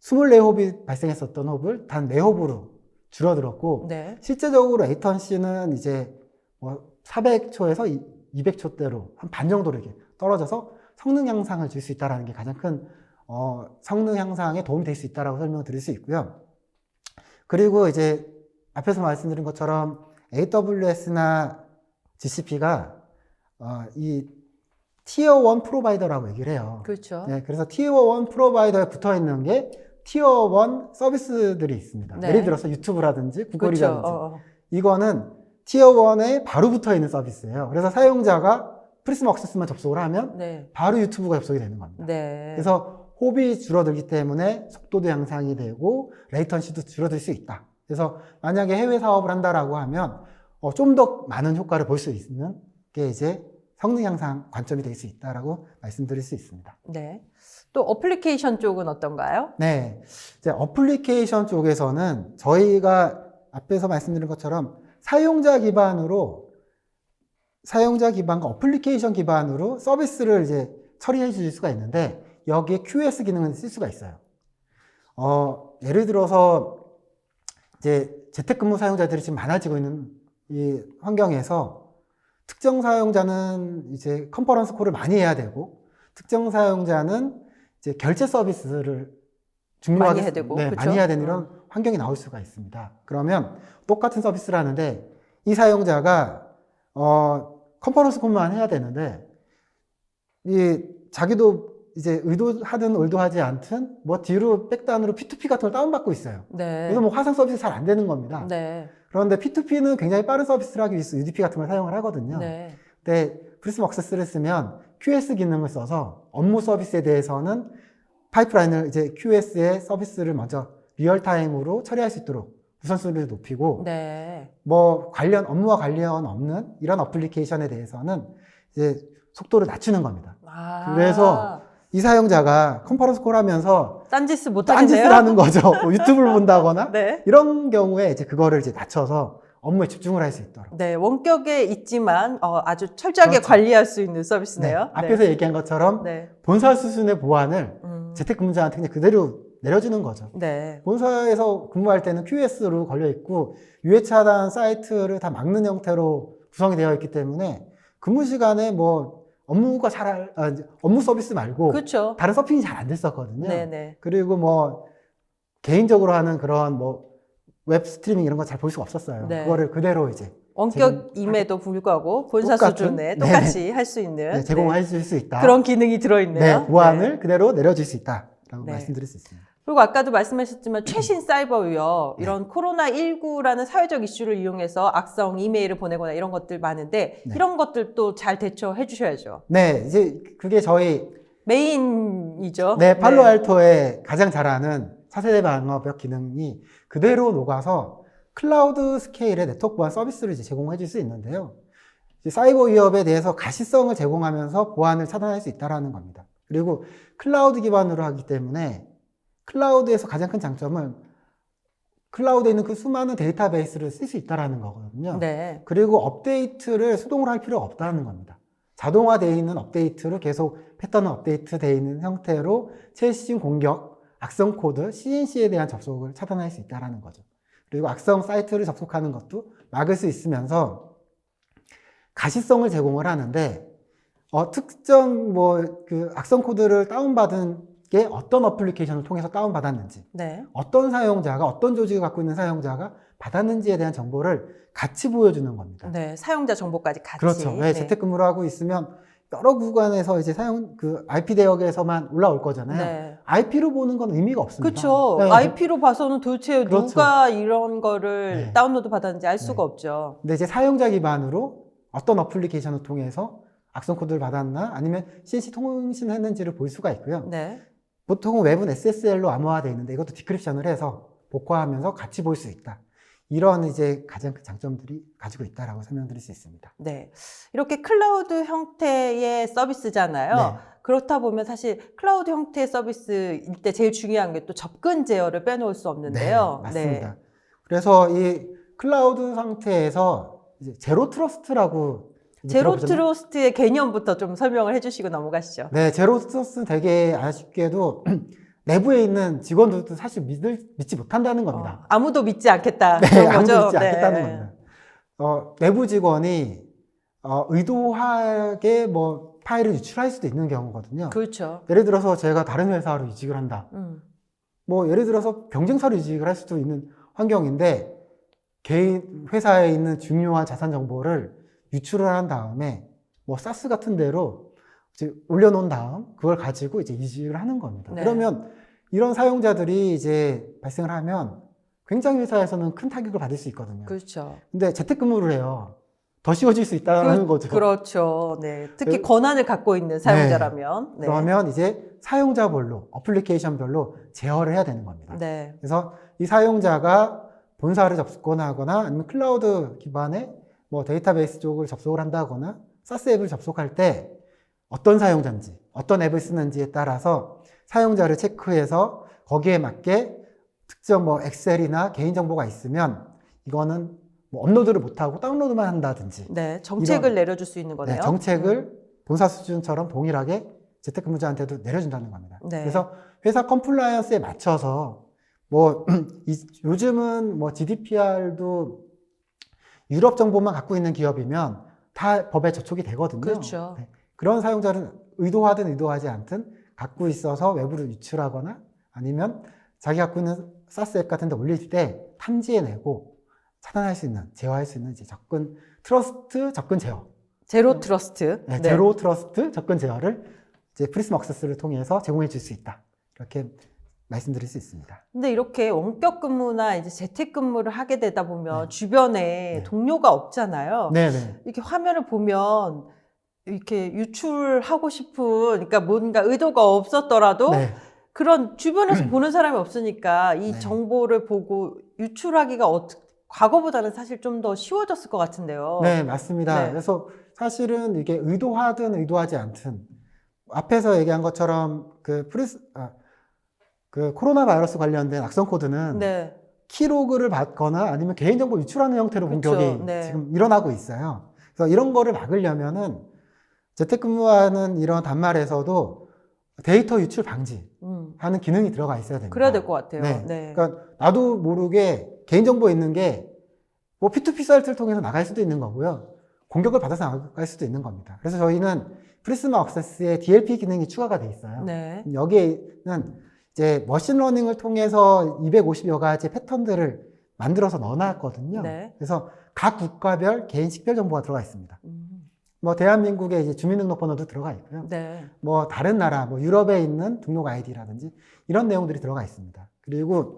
24홉이 발생했었던 홉을 단 4홉으로 줄어들었고 네. 실제적으로 레이턴시는 이제 뭐 400초에서 200초대로 한 반 정도로 이렇게 떨어져서 성능 향상을 줄 수 있다는 게 가장 큰 성능 향상에 도움이 될 수 있다고 설명을 드릴 수 있고요. 그리고 이제 앞에서 말씀드린 것처럼 AWS나 GCP가 이 티어 1 프로바이더라고 얘기를 해요. 그렇죠. 네, 그래서 티어 1 프로바이더에 붙어 있는 게 티어 1 서비스들이 있습니다. 네. 예를 들어서 유튜브라든지 구글이라든지 그렇죠. 이거는 티어 1에 바로 붙어 있는 서비스예요. 그래서 사용자가 프리즘 액세스만 접속을 하면 네. 바로 유튜브가 접속이 되는 겁니다. 네. 그래서 홉이 줄어들기 때문에 속도도 향상이 되고 레이턴시도 줄어들 수 있다. 그래서 만약에 해외 사업을 한다라고 하면 좀 더 많은 효과를 볼 수 있는 게 이제 성능 향상 관점이 될 수 있다라고 말씀드릴 수 있습니다. 네. 또 어플리케이션 쪽은 어떤가요? 네, 이제 어플리케이션 쪽에서는 저희가 앞에서 말씀드린 것처럼 사용자 기반과 어플리케이션 기반으로 서비스를 이제 처리해 주실 수가 있는데 여기에 QoS 기능을 쓸 수가 있어요. 예를 들어서 이제 재택근무 사용자들이 지금 많아지고 있는 이 환경에서 특정 사용자는 이제 컨퍼런스 콜을 많이 해야 되고 특정 사용자는 이제 결제 서비스를 중요하게 많이 해야 되고, 네, 그쵸? 많이 해야 되는 이런 환경이 나올 수가 있습니다. 그러면 똑같은 서비스를 하는데 이 사용자가 컨퍼런스 콜만 해야 되는데 이 자기도 이제 의도하지 않든 뭐 뒤로 백단으로 P2P 같은 걸 다운받고 있어요. 네. 그래서 뭐 화상 서비스 잘 안 되는 겁니다. 네. 그런데 P2P는 굉장히 빠른 서비스를 하기 위해서 UDP 같은 걸 사용을 하거든요. 네. 근데 프리즘 액세스를 쓰면 QoS 기능을 써서 업무 서비스에 대해서는 파이프라인을 이제 QoS의 서비스를 먼저 리얼타임으로 처리할 수 있도록 우선순위를 높이고 네. 뭐 업무와 관련 없는 이런 어플리케이션에 대해서는 이제 속도를 낮추는 겁니다. 아. 그래서 이 사용자가 컨퍼런스 콜 하면서 딴짓을 못 딴짓을 하겠네요. 하는 거죠. 뭐 유튜브를 본다거나 네. 이런 경우에 이제 그거를 이제 낮춰서 업무에 집중을 할 수 있도록. 네, 원격에 있지만 아주 철저하게 그렇죠. 관리할 수 있는 서비스네요. 네, 앞에서 얘기한 것처럼 네. 본사 수준의 보안을 재택근무자한테 재택근무자한테 그냥 그대로 내려주는 거죠. 네. 본사에서 근무할 때는 QoS로 걸려 있고 유해 차단 사이트를 다 막는 형태로 구성이 되어 있기 때문에 근무 시간에 뭐 업무 서비스 말고 그렇죠. 다른 서핑이 잘 안 됐었거든요. 네네. 그리고 뭐 개인적으로 하는 그런 뭐 웹 스트리밍 이런 거 잘 볼 수가 없었어요. 네. 그거를 그대로 이제 원격임에도 불구하고 본사 똑같은, 수준에 네. 똑같이 할 수 있는 제공해 줄 수 있다. 그런 기능이 들어있네요. 네, 보안을 그대로 내려줄 수 있다라고 네. 말씀드릴 수 있습니다. 그리고 아까도 말씀하셨지만 최신 사이버 위협, 이런 코로나19라는 사회적 이슈를 이용해서 악성 이메일을 보내거나 이런 것들 많은데 네. 이런 것들도 잘 대처해 주셔야죠. 네, 이제 그게 저희 메인이죠. 네, 팔로알토에 가장 잘하는 차세대 방어벽 기능이 그대로 녹아서 클라우드 스케일의 네트워크 보안 서비스를 이제 제공해 줄 수 있는데요. 이제 사이버 위협에 대해서 가시성을 제공하면서 보안을 차단할 수 있다는 겁니다. 그리고 클라우드 기반으로 하기 때문에 클라우드에서 가장 큰 장점은 클라우드에 있는 그 수많은 데이터베이스를 쓸 수 있다는 거거든요. 네. 그리고 업데이트를 수동으로 할 필요가 없다는 겁니다. 자동화되어 있는 업데이트로 계속 패턴은 업데이트되어 있는 형태로 최신 공격, 악성 코드, CNC에 대한 접속을 차단할 수 있다는 거죠. 그리고 악성 사이트를 접속하는 것도 막을 수 있으면서 가시성을 제공을 하는데 특정 그 악성 코드를 다운받은 게 어떤 어플리케이션을 통해서 다운받았는지, 네. 어떤 사용자가, 어떤 조직을 갖고 있는 사용자가 받았는지에 대한 정보를 같이 보여주는 겁니다. 네. 사용자 정보까지 같이. 그렇죠. 네, 네. 재택근무를 하고 있으면 여러 구간에서 이제 IP 대역에서만 올라올 거잖아요. 네. IP로 보는 건 의미가 없습니다. 그렇죠. 네. IP로 봐서는 도대체 그렇죠. 누가 이런 거를 네. 다운로드 받았는지 알 수가 네. 없죠. 근데 이제 사용자 기반으로 어떤 어플리케이션을 통해서 악성 코드를 받았나 아니면 CNC 통신했는지를 볼 수가 있고요. 네. 보통은 웹은 SSL로 암호화되어 있는데 이것도 디크립션을 해서 복화하면서 같이 볼 수 있다. 이런 이제 가장 큰 장점들이 가지고 있다라고 설명드릴 수 있습니다. 네. 이렇게 클라우드 형태의 서비스잖아요. 네. 그렇다 보면 사실 클라우드 형태의 서비스일 때 제일 중요한 게 또 접근 제어를 빼놓을 수 없는데요. 네, 맞습니다. 그래서 이 클라우드 상태에서 이제 제로 트러스트라고 제로 들어보셨나요? 트러스트의 개념부터 좀 설명을 해주시고 넘어가시죠. 네, 제로 트러스트는 되게 아쉽게도 내부에 있는 직원들도 사실 믿지 못한다는 겁니다. 아무도 믿지 않겠다. 네, 그런 아무도 거죠. 믿지 네. 않겠다는 겁니다. 내부 직원이 의도하게 파일을 유출할 수도 있는 경우거든요. 그렇죠. 예를 들어서 제가 다른 회사로 이직을 한다. 예를 들어서 경쟁사로 이직을 할 수도 있는 환경인데 개인 회사에 있는 중요한 자산 정보를 유출을 한 다음에 사스 같은 데로 이제 올려놓은 다음 그걸 가지고 이제 이직을 하는 겁니다. 네. 그러면 이런 사용자들이 이제 발생을 하면 굉장히 회사에서는 큰 타격을 받을 수 있거든요. 그렇죠. 근데 재택근무를 해요. 더 쉬워질 수 있다는 거죠. 그렇죠. 네. 특히 그- 권한을 갖고 있는 사용자라면. 네. 그러면 이제 사용자별로, 어플리케이션별로 제어를 해야 되는 겁니다. 네. 그래서 이 사용자가 본사를 접근하거나 아니면 클라우드 기반의 데이터베이스 쪽을 접속을 한다거나 사스 앱을 접속할 때 어떤 사용자인지, 어떤 앱을 쓰는지에 따라서 사용자를 체크해서 거기에 맞게 특정 엑셀이나 개인정보가 있으면 이거는 업로드를 못하고 다운로드만 한다든지 네. 정책을 내려줄 수 있는 거네요. 정책을 본사 수준처럼 동일하게 재택근무자한테도 내려준다는 겁니다. 네. 그래서 회사 컴플라이언스에 맞춰서 요즘은 GDPR도 유럽 정보만 갖고 있는 기업이면 다 법에 저촉이 되거든요. 그렇죠. 네. 그런 사용자는 의도하든 의도하지 않든 갖고 있어서 외부로 유출하거나 아니면 자기 갖고 있는 사스 앱 같은 데 올릴 때 탐지해내고 차단할 수 있는, 제어할 수 있는 이제 접근 제어. 제로 트러스트. 네, 제로 트러스트 접근 제어를 이제 프리스마 액세스를 통해서 제공해 줄 수 있다. 이렇게 말씀드릴 수 있습니다. 근데 이렇게 원격 근무나 이제 재택 근무를 하게 되다 보면 네. 주변에 네. 동료가 없잖아요. 네네. 이렇게 화면을 보면 이렇게 유출하고 싶은, 그러니까 뭔가 의도가 없었더라도 네. 그런 주변에서 보는 사람이 없으니까 이 네. 정보를 보고 유출하기가 과거보다는 사실 좀 더 쉬워졌을 것 같은데요. 네, 맞습니다. 네. 그래서 사실은 이게 의도하든 의도하지 않든 앞에서 얘기한 것처럼 그 코로나 바이러스 관련된 악성 코드는 네. 키로그를 받거나 아니면 개인정보 유출하는 형태로 그쵸, 공격이 네. 지금 일어나고 있어요. 그래서 이런 거를 막으려면은 재택근무하는 이런 단말에서도 데이터 유출 방지하는 기능이 들어가 있어야 됩니다. 그래야 될 것 같아요. 네. 네. 그러니까 나도 모르게 개인정보 있는 게 P2P 사이트를 통해서 나갈 수도 있는 거고요. 공격을 받아서 나갈 수도 있는 겁니다. 그래서 저희는 프리스마 액세스에 DLP 기능이 추가가 돼 있어요. 네. 여기에는 이제 머신러닝을 통해서 250여 가지 패턴들을 만들어서 넣어놨거든요. 네. 그래서 각 국가별 개인 식별 정보가 들어가 있습니다. 대한민국의 이제 주민등록번호도 들어가 있고요. 네. 다른 나라, 유럽에 있는 등록 아이디라든지 이런 내용들이 들어가 있습니다. 그리고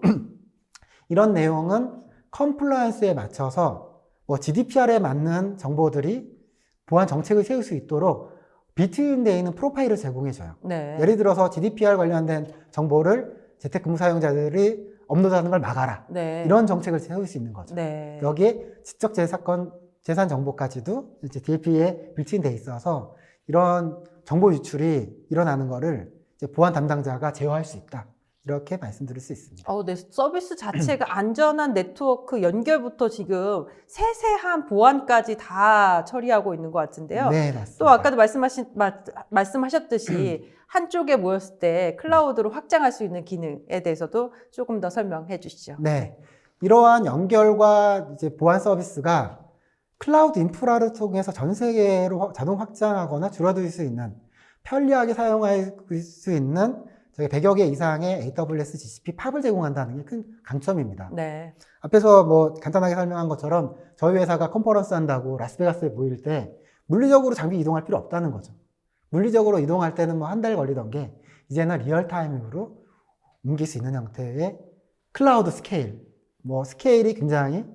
이런 내용은 컴플라이언스에 맞춰서 GDPR에 맞는 정보들이 보안 정책을 세울 수 있도록 빌트인되어 있는 프로파일을 제공해줘요. 네. 예를 들어서 GDPR 관련된 정보를 재택근무 사용자들이 업로드하는 걸 막아라. 네. 이런 정책을 세울 수 있는 거죠. 네. 여기에 지적 재산 정보까지도 이제 DLP에 빌트인되어 있어서 이런 정보 유출이 일어나는 거를 이제 보안 담당자가 제어할 수 있다. 이렇게 말씀드릴 수 있습니다. 네, 서비스 자체가 안전한 네트워크 연결부터 지금 세세한 보안까지 다 처리하고 있는 것 같은데요. 네, 맞습니다. 또 아까도 말씀하셨듯이 한쪽에 모였을 때 클라우드로 확장할 수 있는 기능에 대해서도 조금 더 설명해 주시죠. 네. 이러한 연결과 이제 보안 서비스가 클라우드 인프라를 통해서 전 세계로 자동 확장하거나 줄어들 수 있는, 편리하게 사용할 수 있는 저희 100여 개 이상의 AWS, GCP 팝을 제공한다는 게 큰 강점입니다. 네. 앞에서 뭐 간단하게 설명한 것처럼 저희 회사가 컨퍼런스 한다고 라스베가스에 모일 때 물리적으로 장비 이동할 필요 없다는 거죠. 물리적으로 이동할 때는 뭐 한 달 걸리던 게 이제는 리얼타임으로 옮길 수 있는 형태의 클라우드 스케일, 뭐 스케일이 굉장히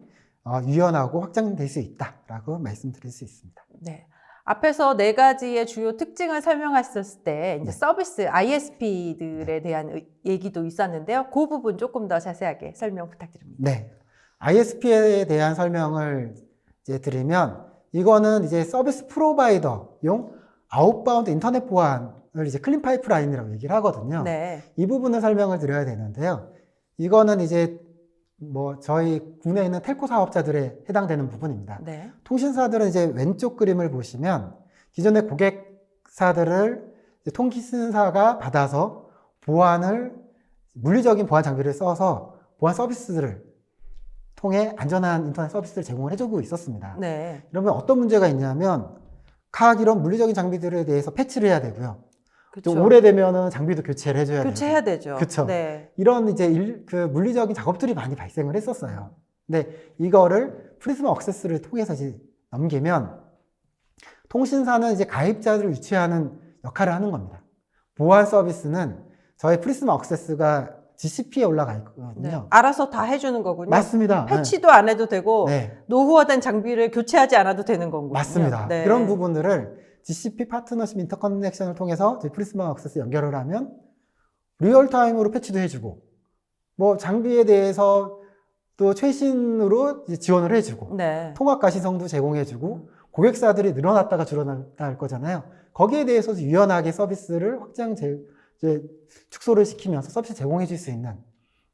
유연하고 확장될 수 있다라고 말씀드릴 수 있습니다. 네. 앞에서 4가지의 주요 특징을 설명하셨을 때 이제 네. 서비스 ISP들에 대한 얘기도 있었는데요. 그 부분 조금 더 자세하게 설명 부탁드립니다. 네. ISP에 대한 설명을 이제 드리면, 이거는 이제 서비스 프로바이더용 아웃바운드 인터넷 보안을 이제 클린 파이프라인이라고 얘기를 하거든요. 네. 이 부분을 설명을 드려야 되는데요. 이거는 이제 뭐 저희 국내에 있는 텔코 사업자들에 해당되는 부분입니다. 네. 통신사들은 이제 왼쪽 그림을 보시면 기존의 고객사들을 이제 통신사가 받아서 물리적인 보안 장비를 써서 보안 서비스들을 통해 안전한 인터넷 서비스를 제공을 해주고 있었습니다. 네. 그러면 어떤 문제가 있냐면 각 이런 물리적인 장비들에 대해서 패치를 해야 되고요. 그렇죠. 좀 오래되면은 장비도 교체를 해줘야 되고. 교체해야 되죠. 그쵸. 네. 이런 이제 그 물리적인 작업들이 많이 발생을 했었어요. 근데 이거를 프리즈마 액세스를 통해서 이제 넘기면 통신사는 이제 가입자들을 유치하는 역할을 하는 겁니다. 보안 서비스는 저희 프리즈마 액세스가 GCP에 올라가 있거든요. 네. 알아서 다 해주는 거군요. 맞습니다. 패치도 안 해도 되고 네. 노후화된 장비를 교체하지 않아도 되는 거군요. 맞습니다. 네. 그런 부분들을 GCP 파트너십 인터커넥션을 통해서 프리즈마 액세스 연결을 하면 리얼타임으로 패치도 해주고, 뭐 장비에 대해서 또 최신으로 지원을 해주고, 네. 통합 가시성도 제공해주고, 고객사들이 늘어났다가 줄어났다 할 거잖아요. 거기에 대해서도 유연하게 서비스를 축소를 시키면서 서비스 제공해 줄 수 있는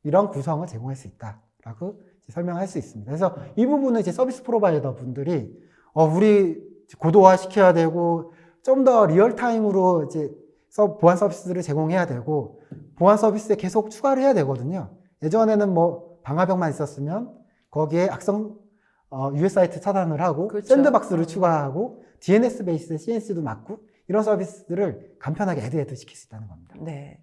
이런 구성을 제공할 수 있다라고 설명할 수 있습니다. 그래서 이 부분은 이제 서비스 프로바이더 분들이 우리 고도화 시켜야 되고 좀 더 리얼타임으로 이제 보안 서비스를 제공해야 되고 보안 서비스에 계속 추가를 해야 되거든요. 예전에는 뭐 방화벽만 있었으면 거기에 악성 US 사이트 차단을 하고, 그렇죠. 샌드박스를 추가하고 DNS 베이스 CNC도 막고 이런 서비스들을 간편하게 애드 시킬 수 있다는 겁니다. 네.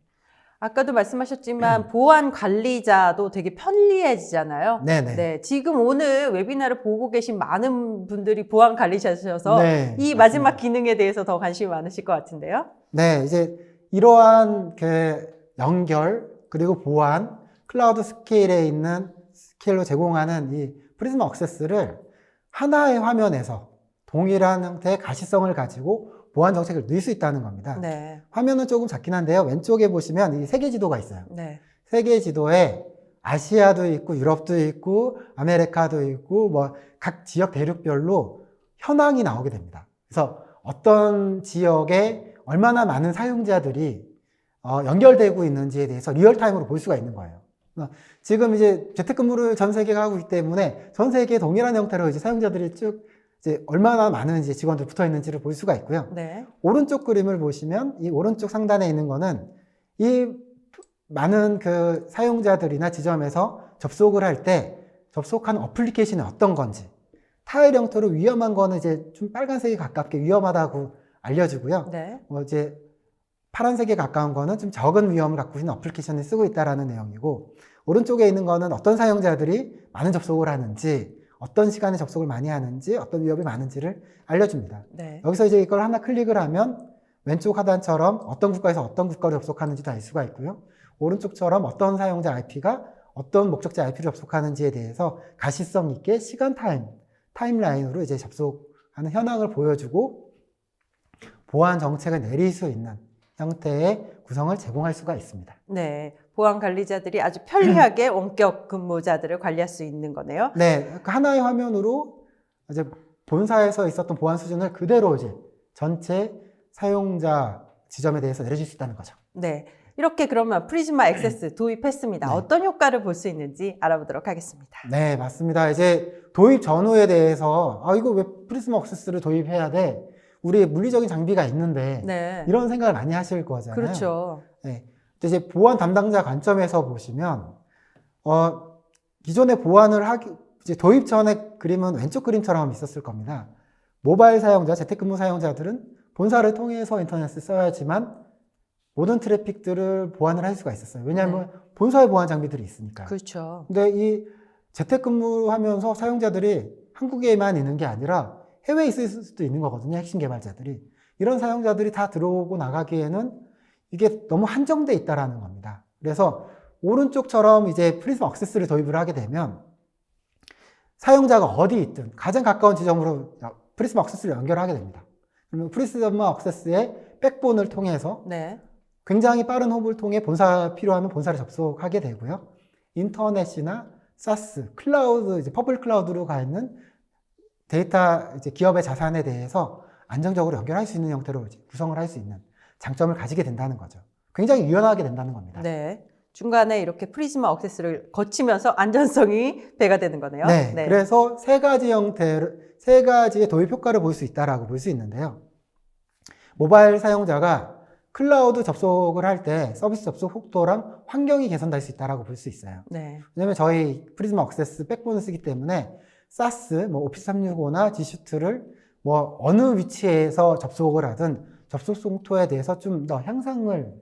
아까도 말씀하셨지만 보안 관리자도 되게 편리해지잖아요. 네네. 네. 지금 오늘 웨비나를 보고 계신 많은 분들이 보안 관리자셔서 네, 이 맞습니다. 마지막 기능에 대해서 더 관심이 많으실 것 같은데요. 네, 이제 이러한 그 연결 그리고 보안 클라우드 스케일에 있는 스케일로 제공하는 이 프리즈마 액세스를 하나의 화면에서 동일한 형태의 가시성을 가지고 보안 정책을 넣을 수 있다는 겁니다. 네. 화면은 조금 작긴 한데요. 왼쪽에 보시면 이 세계 지도가 있어요. 네. 세계 지도에 아시아도 있고 유럽도 있고 아메리카도 있고 뭐 각 지역 대륙별로 현황이 나오게 됩니다. 그래서 어떤 지역에 얼마나 많은 사용자들이 연결되고 있는지에 대해서 리얼타임으로 볼 수가 있는 거예요. 지금 이제 재택근무를 전 세계가 하고 있기 때문에 전 세계 동일한 형태로 이제 사용자들이 쭉 이제 얼마나 많은 이제 직원들 붙어 있는지를 볼 수가 있고요. 네. 오른쪽 그림을 보시면 이 오른쪽 상단에 있는 거는 이 많은 그 사용자들이나 지점에서 접속을 할 때 접속한 어플리케이션이 어떤 건지, 타일 형태로 위험한 거는 이제 좀 빨간색에 가깝게 위험하다고 알려주고요. 네. 뭐 이제 파란색에 가까운 거는 좀 적은 위험을 갖고 있는 어플리케이션을 쓰고 있다라는 내용이고, 오른쪽에 있는 거는 어떤 사용자들이 많은 접속을 하는지, 어떤 시간에 접속을 많이 하는지, 어떤 위협이 많은지를 알려줍니다. 네. 여기서 이제 이걸 하나 클릭을 하면 왼쪽 하단처럼 어떤 국가에서 어떤 국가로 접속하는지도 알 수가 있고요. 오른쪽처럼 어떤 사용자 IP가 어떤 목적자 IP로 접속하는지에 대해서 가시성 있게 시간 타임라인으로 이제 접속하는 현황을 보여주고 보안 정책을 내릴 수 있는 형태의 구성을 제공할 수가 있습니다. 네. 보안 관리자들이 아주 편리하게 원격 근무자들을 관리할 수 있는 거네요. 네, 하나의 화면으로 이제 본사에서 있었던 보안 수준을 그대로 이제 전체 사용자 지점에 대해서 내려줄 수 있다는 거죠. 네. 이렇게 그러면 프리즈마 액세스 도입했습니다. 네. 어떤 효과를 볼 수 있는지 알아보도록 하겠습니다. 네, 맞습니다. 이제 도입 전후에 대해서 이거 왜 프리즈마 액세스를 도입해야 돼? 우리 물리적인 장비가 있는데 네. 이런 생각을 많이 하실 거잖아요. 그렇죠. 네. 이제 보안 담당자 관점에서 보시면 기존에 보안을 이제 도입 전에 그림은 왼쪽 그림처럼 있었을 겁니다. 모바일 사용자, 재택근무 사용자들은 본사를 통해서 인터넷을 써야지만 모든 트래픽들을 보안을 할 수가 있었어요. 왜냐하면 본사의 보안 장비들이 있으니까요. 그렇죠. 근데 이 재택근무하면서 사용자들이 한국에만 있는 게 아니라 해외에 있을 수도 있는 거거든요. 핵심 개발자들이. 이런 사용자들이 다 들어오고 나가기에는 이게 너무 한정돼 있다라는 겁니다. 그래서 오른쪽처럼 이제 프리즈마 액세스를 도입을 하게 되면 사용자가 어디 있든 가장 가까운 지점으로 프리즈마 액세스를 연결하게 됩니다. 그러면 프리즈마 액세스의 백본을 통해서 네. 굉장히 빠른 호흡을 통해 필요하면 본사를 접속하게 되고요. 인터넷이나 사스, 클라우드, 이제 퍼블릭 클라우드로 가 있는 데이터, 이제 기업의 자산에 대해서 안정적으로 연결할 수 있는 형태로 이제 구성을 할 수 있는 장점을 가지게 된다는 거죠. 굉장히 유연하게 된다는 겁니다. 네. 중간에 이렇게 프리즈마 액세스를 거치면서 안전성이 배가 되는 거네요. 네. 그래서 세 가지의 도입 효과를 볼 수 있다라고 볼 수 있는데요. 모바일 사용자가 클라우드 접속을 할 때 서비스 접속 속도랑 환경이 개선될 수 있다라고 볼 수 있어요. 네. 왜냐면 저희 프리즈마 액세스 백본을 쓰기 때문에 사스, 오피스 365나 G슈트를 어느 위치에서 접속을 하든 접속 속도에 대해서 좀 더 향상을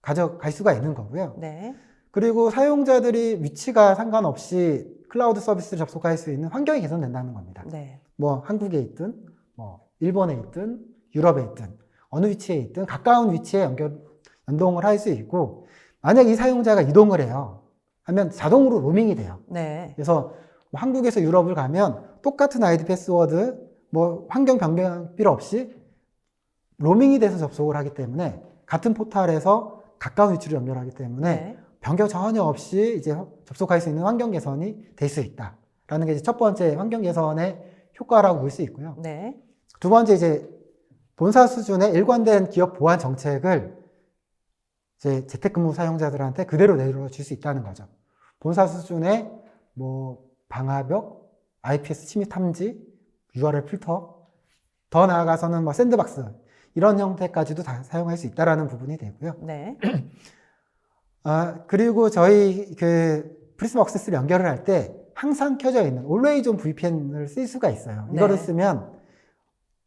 가져갈 수가 있는 거고요. 네. 그리고 사용자들이 위치가 상관없이 클라우드 서비스를 접속할 수 있는 환경이 개선된다는 겁니다. 네. 한국에 있든, 일본에 있든, 유럽에 있든, 어느 위치에 있든 가까운 위치에 연동을 할 수 있고, 만약 이 사용자가 이동을 해요. 하면 자동으로 로밍이 돼요. 네. 그래서 한국에서 유럽을 가면 똑같은 아이디 패스워드, 환경 변경 필요 없이 로밍이 돼서 접속을 하기 때문에 같은 포탈에서 가까운 위치로 연결하기 때문에 네. 변경 전혀 없이 이제 접속할 수 있는 환경 개선이 될 수 있다라는 게 이제 첫 번째 환경 개선의 효과라고 볼 수 있고요. 네. 두 번째 이제 본사 수준의 일관된 기업 보안 정책을 이제 재택근무 사용자들한테 그대로 내려줄 수 있다는 거죠. 본사 수준의 방화벽, IPS 침입 탐지, URL 필터, 더 나아가서는 샌드박스 이런 형태까지도 다 사용할 수 있다라는 부분이 되고요. 네. 그리고 저희 프리즈마 액세스를 연결을 할 때 항상 켜져 있는 Always on VPN을 쓸 수가 있어요. 이거를 네. 쓰면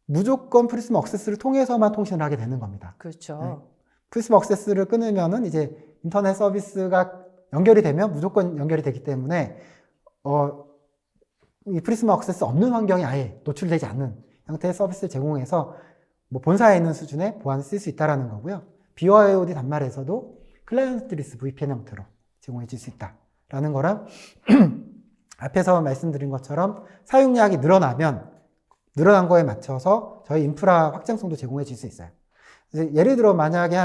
무조건 프리즈마 액세스를 통해서만 통신을 하게 되는 겁니다. 그렇죠. 네. 프리즈마 액세스를 끊으면은 이제 인터넷 서비스가 연결이 되면 무조건 연결이 되기 때문에 이 프리즈마 액세스 없는 환경이 아예 노출되지 않는 형태의 서비스를 제공해서 본사에 있는 수준의 보안을 쓸 수 있다는 거고요. BYOD 단말에서도 클라이언트 VPN 형태로 제공해 줄 수 있다라는 거랑 앞에서 말씀드린 것처럼 사용량이 늘어나면 늘어난 거에 맞춰서 저희 인프라 확장성도 제공해 줄 수 있어요. 그래서 예를 들어 만약에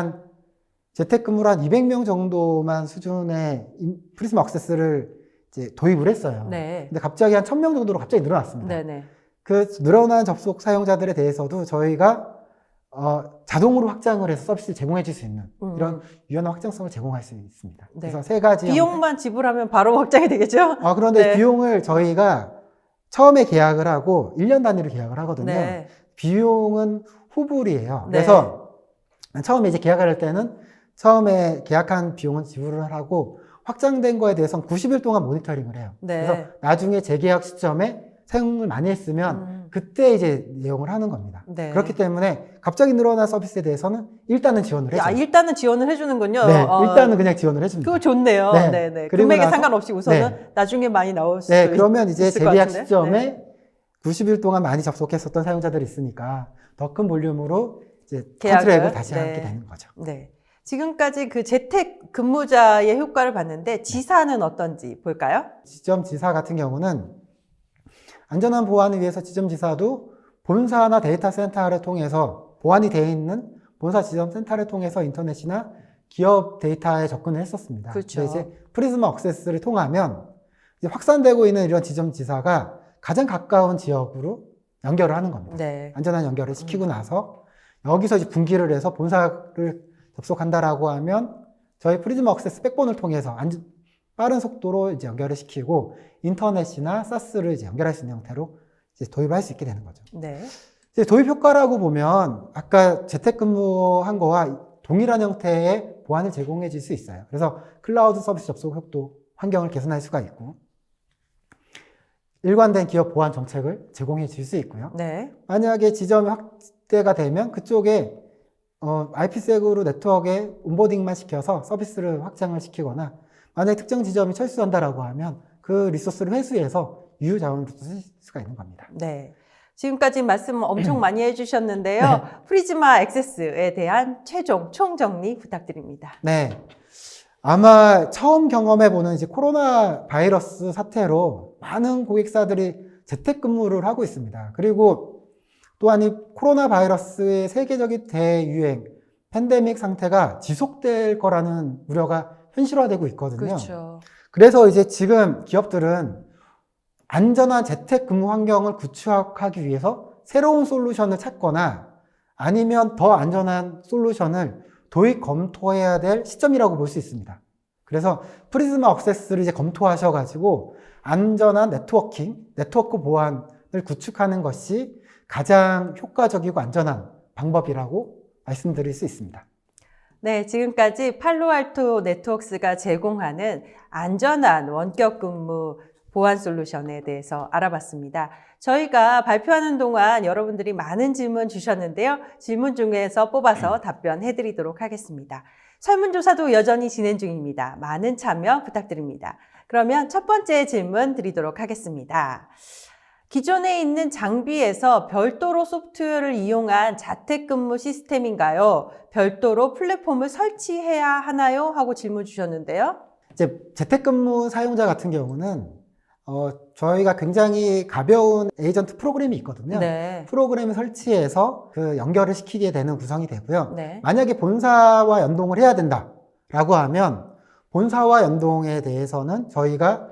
재택근무를 한 200명 정도만 수준의 프리즈마 액세스를 이제 도입을 했어요. 네. 근데 갑자기 한 1000명 정도로 갑자기 늘어났습니다. 네네. 그 늘어난 접속 사용자들에 대해서도 저희가 자동으로 확장을 해서 서비스를 제공해 줄 수 있는 이런 유연한 확장성을 제공할 수 있습니다. 네. 그래서 세 가지 비용만 지불하면 바로 확장이 되겠죠? 그런데 네. 비용을 저희가 처음에 계약을 하고 1년 단위로 계약을 하거든요. 네. 비용은 후불이에요. 네. 그래서 처음에 이제 계약을 할 때는 처음에 계약한 비용은 지불을 하고 확장된 거에 대해서는 90일 동안 모니터링을 해요. 네. 그래서 나중에 재계약 시점에 사용을 많이 했으면 그때 이제 내용을 하는 겁니다. 네. 그렇기 때문에 갑자기 늘어난 서비스에 대해서는 일단은 지원을 해줘요. 일단은 지원을 해주는군요. 네, 일단은 그냥 지원을 해줍니다. 그거 좋네요. 네. 네네. 그리고 금액에 나서- 상관없이 우선은 네. 나중에 많이 나올 수 네, 그러면 이제 있을 것 재계약 같은데? 시점에 네. 90일 동안 많이 접속했었던 사용자들이 있으니까 더 큰 볼륨으로 이제 계약을, 컨트랙을 다시 네. 하게 되는 거죠. 네. 지금까지 그 재택 근무자의 효과를 봤는데 지사는 어떤지 볼까요? 지점지사 같은 경우는 안전한 보안을 위해서 지점지사도 본사나 데이터 센터를 통해서 보안이 되어 있는 본사 지점 센터를 통해서 인터넷이나 기업 데이터에 접근을 했었습니다. 그렇죠. 근데 이제 프리즈마 액세스를 통하면 이제 확산되고 있는 이런 지점지사가 가장 가까운 지역으로 연결을 하는 겁니다. 네. 안전한 연결을 시키고 나서 여기서 이제 분기를 해서 본사를 접속한다라고 하면 저희 프리즈마 액세스 백본을 통해서 빠른 속도로 이제 연결을 시키고 인터넷이나 사스를 이제 연결할 수 있는 형태로 이제 도입을 할 수 있게 되는 거죠. 네. 이제 도입 효과라고 보면 아까 재택근무한 거와 동일한 형태의 보안을 제공해 줄 수 있어요. 그래서 클라우드 서비스 접속 속도 환경을 개선할 수가 있고 일관된 기업 보안 정책을 제공해 줄 수 있고요. 네. 만약에 지점이 확대가 되면 그쪽에 IPsek으로 네트워크에 온보딩만 시켜서 서비스를 확장을 시키거나 만약에 특정 지점이 철수한다라고 하면 그 리소스를 회수해서 유효 자원으로 쓸 수가 있는 겁니다. 네. 지금까지 말씀 엄청 많이 해주셨는데요. 프리즈마 액세스에 대한 최종 총정리 부탁드립니다. 네. 아마 처음 경험해보는 이제 코로나 바이러스 사태로 많은 고객사들이 재택근무를 하고 있습니다. 그리고 또한 이 코로나 바이러스의 세계적인 대유행, 팬데믹 상태가 지속될 거라는 우려가 현실화되고 있거든요. 그렇죠. 그래서 이제 지금 기업들은 안전한 재택근무 환경을 구축하기 위해서 새로운 솔루션을 찾거나 아니면 더 안전한 솔루션을 도입 검토해야 될 시점이라고 볼 수 있습니다. 그래서 프리즈마 액세스를 이제 검토하셔가지고 안전한 네트워크 보안을 구축하는 것이 가장 효과적이고 안전한 방법이라고 말씀드릴 수 있습니다. 네, 지금까지 팔로알토 네트워크스가 제공하는 안전한 원격 근무 보안 솔루션에 대해서 알아봤습니다. 저희가 발표하는 동안 여러분들이 많은 질문 주셨는데요. 질문 중에서 뽑아서 답변해드리도록 하겠습니다. 설문조사도 여전히 진행 중입니다. 많은 참여 부탁드립니다. 그러면 첫 번째 질문 드리도록 하겠습니다. 기존에 있는 장비에서 별도로 소프트웨어를 이용한 자택근무 시스템인가요? 별도로 플랫폼을 설치해야 하나요? 하고 질문 주셨는데요. 이제 재택근무 사용자 같은 경우는 저희가 굉장히 가벼운 에이전트 프로그램이 있거든요. 네. 프로그램을 설치해서 그 연결을 시키게 되는 구성이 되고요. 네. 만약에 본사와 연동을 해야 된다라고 하면 본사와 연동에 대해서는 저희가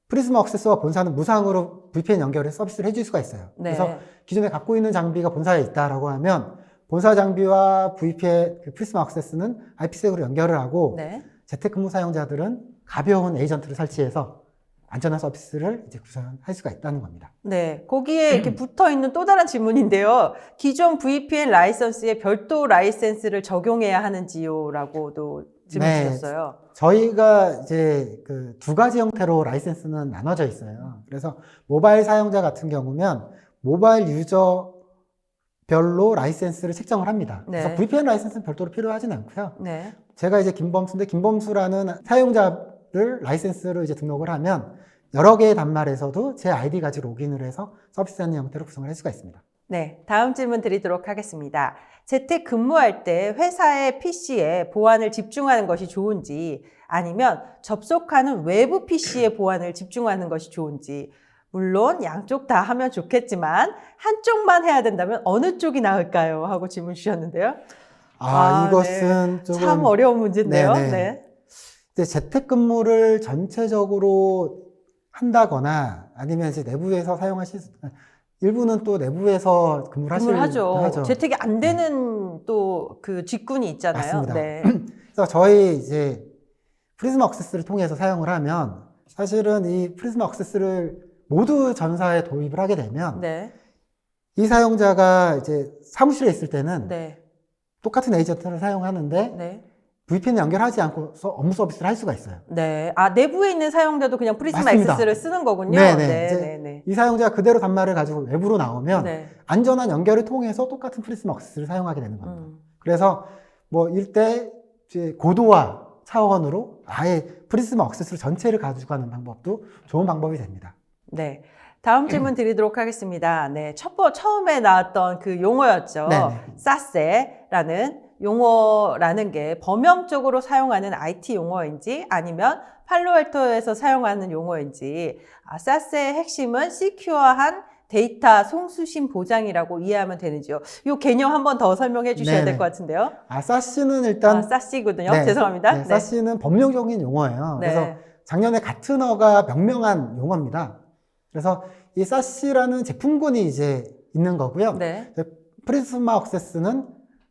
프리즈마 액세스와 본사는 무상으로 VPN 연결을 서비스를 해줄 수가 있어요. 네. 그래서 기존에 갖고 있는 장비가 본사에 있다라고 하면 본사 장비와 VPN, 프리즈마 액세스는 IPsek으로 연결을 하고 네. 재택근무 사용자들은 가벼운 에이전트를 설치해서 안전한 서비스를 이제 구성할 수가 있다는 겁니다. 네, 거기에 이렇게 붙어 있는 또 다른 질문인데요. 기존 VPN 라이선스에 별도 라이센스를 적용해야 하는지요라고도 질문 네. 주셨어요. 저희가 이제 그 두 가지 형태로 라이센스는 나눠져 있어요. 그래서 모바일 사용자 같은 경우면 모바일 유저별로 라이센스를 책정을 합니다. 네. 그래서 VPN 라이센스는 별도로 필요하진 않고요. 네. 제가 이제 김범수인데 김범수라는 사용자를 라이센스를 이제 등록을 하면 여러 개의 단말에서도 제 아이디 가지고 로그인을 해서 서비스하는 형태로 구성을 할 수가 있습니다. 네, 다음 질문 드리도록 하겠습니다. 재택 근무할 때 회사의 PC에 보안을 집중하는 것이 좋은지 아니면 접속하는 외부 PC의 보안을 집중하는 것이 좋은지 물론 양쪽 다 하면 좋겠지만 한쪽만 해야 된다면 어느 쪽이 나을까요? 하고 질문 주셨는데요. 이것은 네. 조금 참 어려운 문제인데요. 네네. 네. 이제 재택근무를 전체적으로 한다거나 아니면 이제 내부에서 사용하실 일부는 또 내부에서 근무를 하죠. 재택이 안 되는 또 그 직군이 있잖아요. 맞습니다. 네. 그래서 저희 이제 프리즈마 액세스를 통해서 사용을 하면 사실은 이 프리즈마 액세스를 모두 전사에 도입을 하게 되면 네. 이 사용자가 이제 사무실에 있을 때는 네. 똑같은 에이전트를 사용하는데 네. VPN 연결하지 않고 업무 서비스를 할 수가 있어요. 네. 내부에 있는 사용자도 그냥 프리즈마 맞습니다. 액세스를 쓰는 거군요. 네네. 네. 이 사용자가 그대로 단말을 가지고 외부로 나오면 네. 안전한 연결을 통해서 똑같은 프리즈마 액세스를 사용하게 되는 겁니다. 그래서 뭐 일대 고도화 차원으로 아예 프리즈마 액세스 전체를 가지고 가는 방법도 좋은 방법이 됩니다. 네. 다음 질문 드리도록 하겠습니다. 네. 처음에 나왔던 그 용어였죠. 네네. 사세라는 용어라는 게 범용적으로 사용하는 IT 용어인지 아니면 팔로알토에서 사용하는 용어인지 사세의 핵심은 시큐어한 데이터 송수신 보장이라고 이해하면 되는지요. 이 개념 한 번 더 설명해 주셔야 될 것 같은데요. 사시는 일단 사시군요. 네, 죄송합니다. 네, 사시는 법령적인 용어예요. 네. 그래서 작년에 가트너가 명명한 용어입니다. 그래서 이 사시라는 제품군이 이제 있는 거고요. 네. 프리즈마 액세스는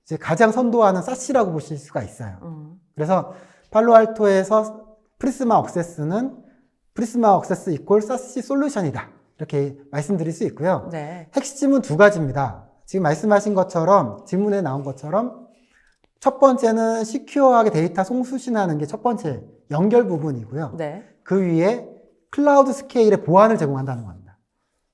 이제 가장 선도하는 사시라고 보실 수가 있어요. 그래서 팔로알토에서 프리스마 억세스는 프리스마 억세스 이퀄 사시 솔루션이다. 이렇게 말씀드릴 수 있고요. 네. 핵심은 두 가지입니다. 지금 말씀하신 것처럼, 질문에 나온 것처럼 첫 번째는 시큐어하게 데이터 송수신하는 게 첫 번째 연결 부분이고요. 네. 그 위에 클라우드 스케일의 보안을 제공한다는 겁니다.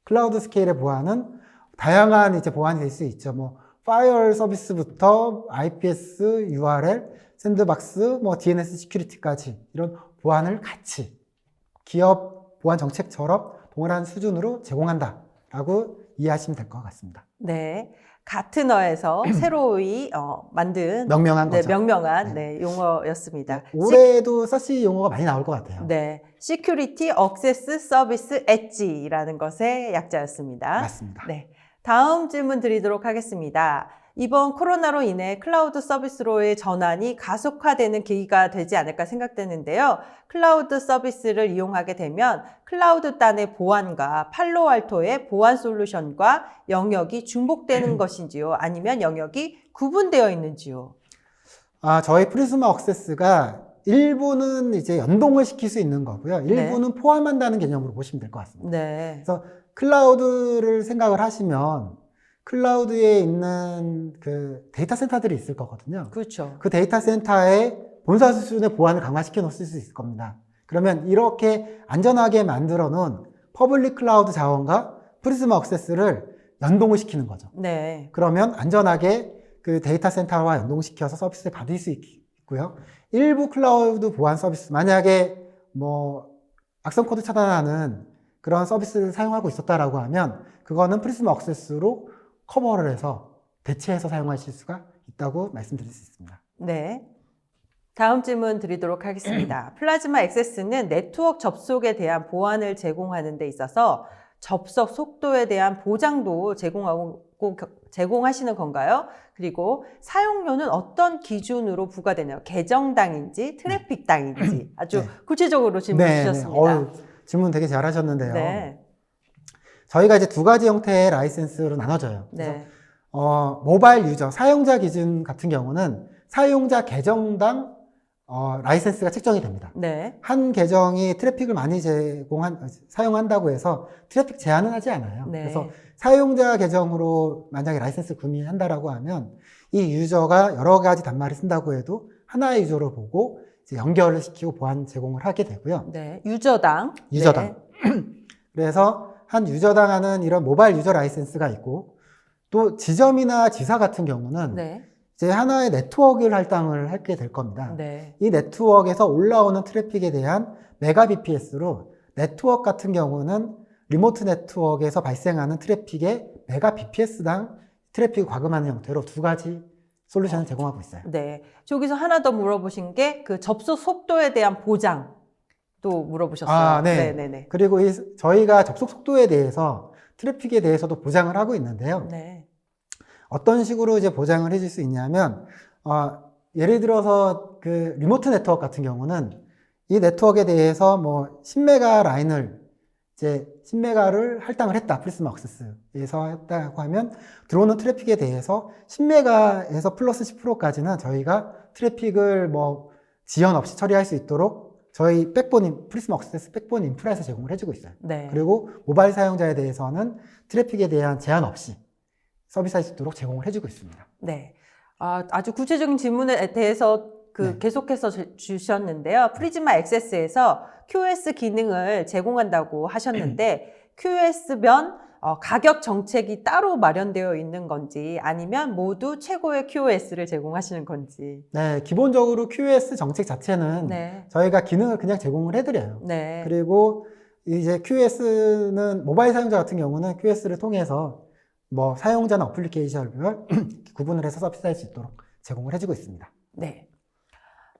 클라우드 스케일의 보안은 다양한 이제 보안이 될 수 있죠. 뭐 파이어월 서비스부터 IPS, URL, 샌드박스, 뭐 DNS 시큐리티까지 이런 보안을 같이 기업 보안 정책처럼 동일한 수준으로 제공한다라고 이해하시면 될 것 같습니다. 네. 가트너에서 새로이 만든 명명한 네, 거죠. 명명한 네, 용어였습니다. 올해도 사시 용어가 많이 나올 것 같아요. 네, Security Access Service Edge라는 것의 약자였습니다. 맞습니다. 네, 다음 질문 드리도록 하겠습니다. 이번 코로나로 인해 클라우드 서비스로의 전환이 가속화되는 계기가 되지 않을까 생각되는데요. 클라우드 서비스를 이용하게 되면 클라우드 단의 보안과 팔로알토의 보안 솔루션과 영역이 중복되는 것인지요? 아니면 영역이 구분되어 있는지요? 저희 프리즈마 억세스가 일부는 이제 연동을 시킬 수 있는 거고요. 일부는 포함한다는 개념으로 보시면 될 것 같습니다. 네. 그래서 클라우드를 생각을 하시면 클라우드에 있는 그 데이터 센터들이 있을 거거든요. 그렇죠. 그 데이터 센터에 본사 수준의 보안을 강화시켜 놓을 수 있을 겁니다. 그러면 이렇게 안전하게 만들어 놓은 퍼블릭 클라우드 자원과 프리즈마 억세스를 연동을 시키는 거죠. 네. 그러면 안전하게 그 데이터 센터와 연동시켜서 서비스를 받을 수 있고요. 일부 클라우드 보안 서비스, 만약에 뭐 악성 코드 차단하는 그런 서비스를 사용하고 있었다라고 하면 그거는 프리즈마 억세스로 커버를 해서 대체해서 사용하실 수가 있다고 말씀드릴 수 있습니다. 네. 다음 질문 드리도록 하겠습니다. 플라즈마 액세스는 네트워크 접속에 대한 보안을 제공하는 데 있어서 접속 속도에 대한 보장도 제공하시는 건가요? 그리고 사용료는 어떤 기준으로 부과되나요? 계정당인지 트래픽당인지 아주 구체적으로 질문 주셨습니다. 질문 되게 잘하셨는데요. 네. 저희가 이제 두 가지 형태의 라이센스로 나눠져요. 그래서 네. 모바일 유저, 사용자 기준 같은 경우는 사용자 계정당 라이센스가 책정이 됩니다. 네. 한 계정이 트래픽을 많이 사용한다고 해서 트래픽 제한은 하지 않아요. 네. 그래서 사용자 계정으로 만약에 라이센스 구매한다라고 하면 이 유저가 여러 가지 단말을 쓴다고 해도 하나의 유저로 보고 이제 연결을 시키고 보안 제공을 하게 되고요. 네. 유저당. 유저당. 네. 그래서 한 유저당 하는 이런 모바일 유저 라이센스가 있고 또 지점이나 지사 같은 경우는 네. 이제 하나의 네트워크를 할당을 하게 될 겁니다. 네. 이 네트워크에서 올라오는 트래픽에 대한 메가 BPS로 네트워크 같은 경우는 리모트 네트워크에서 발생하는 트래픽의 메가 BPS당 트래픽을 과금하는 형태로 두 가지 솔루션을 제공하고 있어요. 네. 저기서 하나 더 물어보신 게 그 접속 속도에 대한 보장 또 물어보셨어요. 네. 네네네. 그리고 저희가 접속 속도에 대해서 트래픽에 대해서도 보장을 하고 있는데요. 네. 어떤 식으로 이제 보장을 해줄 수 있냐면, 예를 들어서 그 리모트 네트워크 같은 경우는 이 네트워크에 대해서 뭐 10메가 라인을 이제 10메가를 할당을 했다. 프리스마 억세스에서 했다고 하면 들어오는 트래픽에 대해서 10메가에서 플러스 10%까지는 저희가 트래픽을 뭐 지연 없이 처리할 수 있도록 저희 프리스마 억세스 백본 인프라에서 제공을 해주고 있어요. 네. 그리고 모바일 사용자에 대해서는 트래픽에 대한 제한 없이 서비스할 수 있도록 제공을 해주고 있습니다. 네. 아주 구체적인 질문에 대해서 네. 계속해서 주셨는데요. 프리즈마 액세스에서 QoS 기능을 제공한다고 하셨는데 QoS면 가격 정책이 따로 마련되어 있는 건지 아니면 모두 최고의 QoS를 제공하시는 건지. 네, 기본적으로 QoS 정책 자체는 네. 저희가 기능을 그냥 제공을 해드려요. 네. 그리고 이제 QoS는 모바일 사용자 같은 경우는 QoS를 통해서 뭐 사용자나 어플리케이션별 구분을 해서 서비스할 수 있도록 제공을 해주고 있습니다. 네.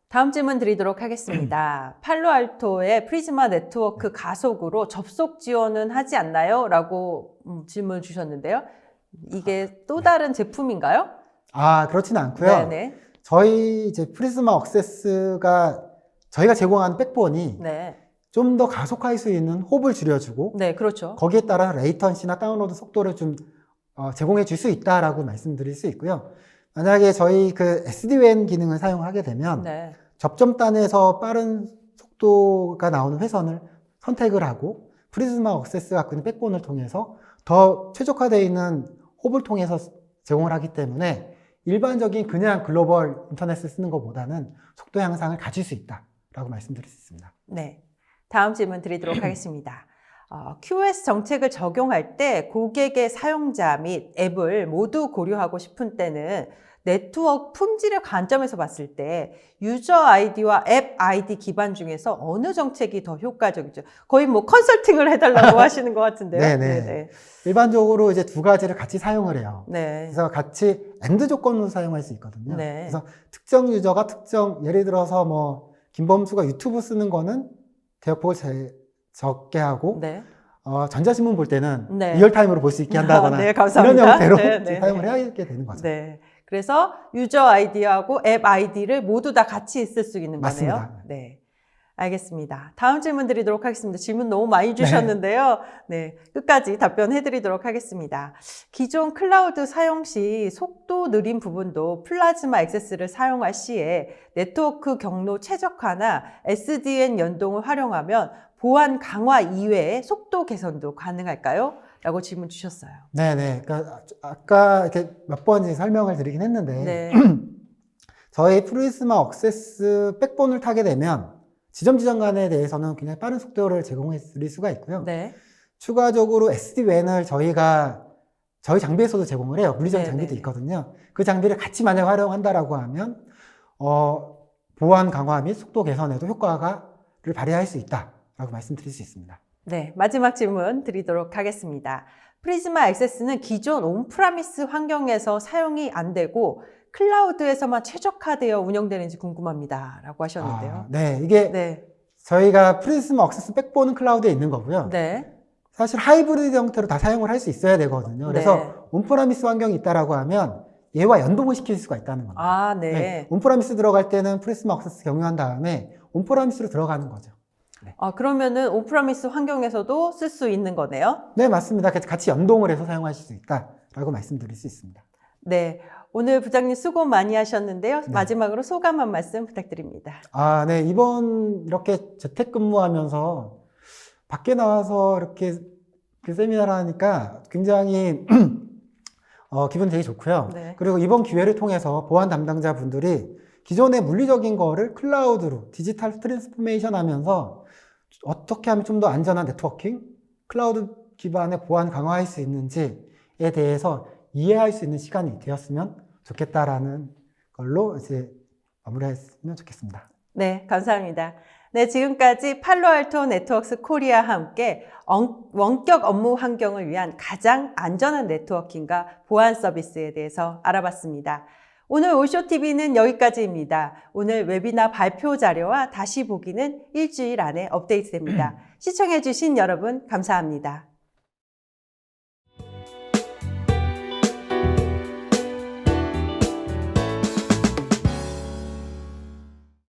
다음 질문 드리도록 하겠습니다. 팔로알토의 프리즈마 네트워크 가속으로 접속 지원은 하지 않나요? 라고 질문 주셨는데요. 이게 또 다른 제품인가요? 그렇지는 않고요. 네네. 저희 이제 프리즈마 억세스가 저희가 제공하는 백본이 네. 좀 더 가속할 수 있는 홉을 줄여주고 네, 그렇죠. 거기에 따라 레이턴시나 다운로드 속도를 좀 제공해 줄 수 있다라고 말씀드릴 수 있고요. 만약에 저희 그 SD-WAN 기능을 사용하게 되면 네. 접점단에서 빠른 속도가 나오는 회선을 선택을 하고 프리즈마 액세스가 갖고 있는 백본을 통해서 더 최적화되어 있는 홉을 통해서 제공을 하기 때문에 일반적인 그냥 글로벌 인터넷을 쓰는 것보다는 속도 향상을 가질 수 있다라고 말씀드릴 수 있습니다. 네. 다음 질문 드리도록 하겠습니다. QoS 정책을 적용할 때 고객의 사용자 및 앱을 모두 고려하고 싶은 때는 네트워크 품질의 관점에서 봤을 때 유저 아이디와 앱 아이디 기반 중에서 어느 정책이 더 효과적이죠? 거의 뭐 컨설팅을 해달라고 하시는 것 같은데요. 네네. 일반적으로 이제 두 가지를 같이 사용을 해요. 네. 그래서 같이 엔드 조건으로 사용할 수 있거든요. 네. 그래서 특정 유저가 예를 들어서 뭐 김범수가 유튜브 쓰는 거는 대역폭을 적게 하고 네. 전자신문 볼 때는 네. 리얼타임으로 볼 수 있게 한다거나 네, 감사합니다. 이런 형태로 네, 네. 사용을 해야 되는 거죠. 네. 그래서 유저 아이디하고 앱 아이디를 모두 다 같이 쓸 수 있는 거네요. 맞습니다. 네. 알겠습니다. 다음 질문 드리도록 하겠습니다. 질문 너무 많이 주셨는데요. 네. 끝까지 답변해 드리도록 하겠습니다. 기존 클라우드 사용 시 속도 느린 부분도 플라즈마 액세스를 사용할 시에 네트워크 경로 최적화나 SDN 연동을 활용하면 보안 강화 이외에 속도 개선도 가능할까요? 라고 질문 주셨어요. 네네. 그러니까 아까 이렇게 몇 번 설명을 드리긴 했는데 네. 저희 프리즈마 액세스 백본을 타게 되면 지점 간에 대해서는 굉장히 빠른 속도를 제공해 드릴 수가 있고요. 네. 추가적으로 SD-WAN을 저희가 저희 장비에서도 제공을 해요. 물리적 네네. 장비도 있거든요. 그 장비를 같이 만약 활용한다라고 하면 보안 강화 및 속도 개선에도 효과를 발휘할 수 있다라고 말씀드릴 수 있습니다. 네, 마지막 질문 드리도록 하겠습니다. 프리즈마 액세스는 기존 온프라미스 환경에서 사용이 안 되고 클라우드에서만 최적화되어 운영되는지 궁금합니다. 라고 하셨는데요. 네, 이게 네. 저희가 프리즈마 액세스 백본은 클라우드에 있는 거고요. 네. 사실 하이브리드 형태로 다 사용을 할 수 있어야 되거든요. 그래서 네. 온프라미스 환경이 있다라고 하면 얘와 연동을 시킬 수가 있다는 겁니다. 아, 네. 온프라미스 들어갈 때는 프리즈마 액세스 경유한 다음에 온프라미스로 들어가는 거죠. 그러면은 온프라미스 환경에서도 쓸 수 있는 거네요. 네, 맞습니다. 같이 연동을 해서 사용하실 수 있다라고 말씀드릴 수 있습니다. 네. 오늘 부장님 수고 많이 하셨는데요. 네. 마지막으로 소감 한 말씀 부탁드립니다. 네. 이번 이렇게 재택근무하면서 밖에 나와서 이렇게 그 세미나를 하니까 굉장히 기분 되게 좋고요. 네. 그리고 이번 기회를 통해서 보안 담당자 분들이 기존의 물리적인 거를 클라우드로 디지털 트랜스포메이션 하면서 어떻게 하면 좀 더 안전한 네트워킹, 클라우드 기반의 보안 강화할 수 있는지에 대해서 이해할 수 있는 시간이 되었으면 좋겠다라는 걸로 이제 마무리했으면 좋겠습니다. 네, 감사합니다. 네, 지금까지 팔로알토 네트워크스 코리아와 함께 원격 업무 환경을 위한 가장 안전한 네트워킹과 보안 서비스에 대해서 알아봤습니다. 오늘 오쇼TV는 여기까지입니다. 오늘 웨비나 발표 자료와 다시 보기는 일주일 안에 업데이트됩니다. 시청해주신 여러분 감사합니다.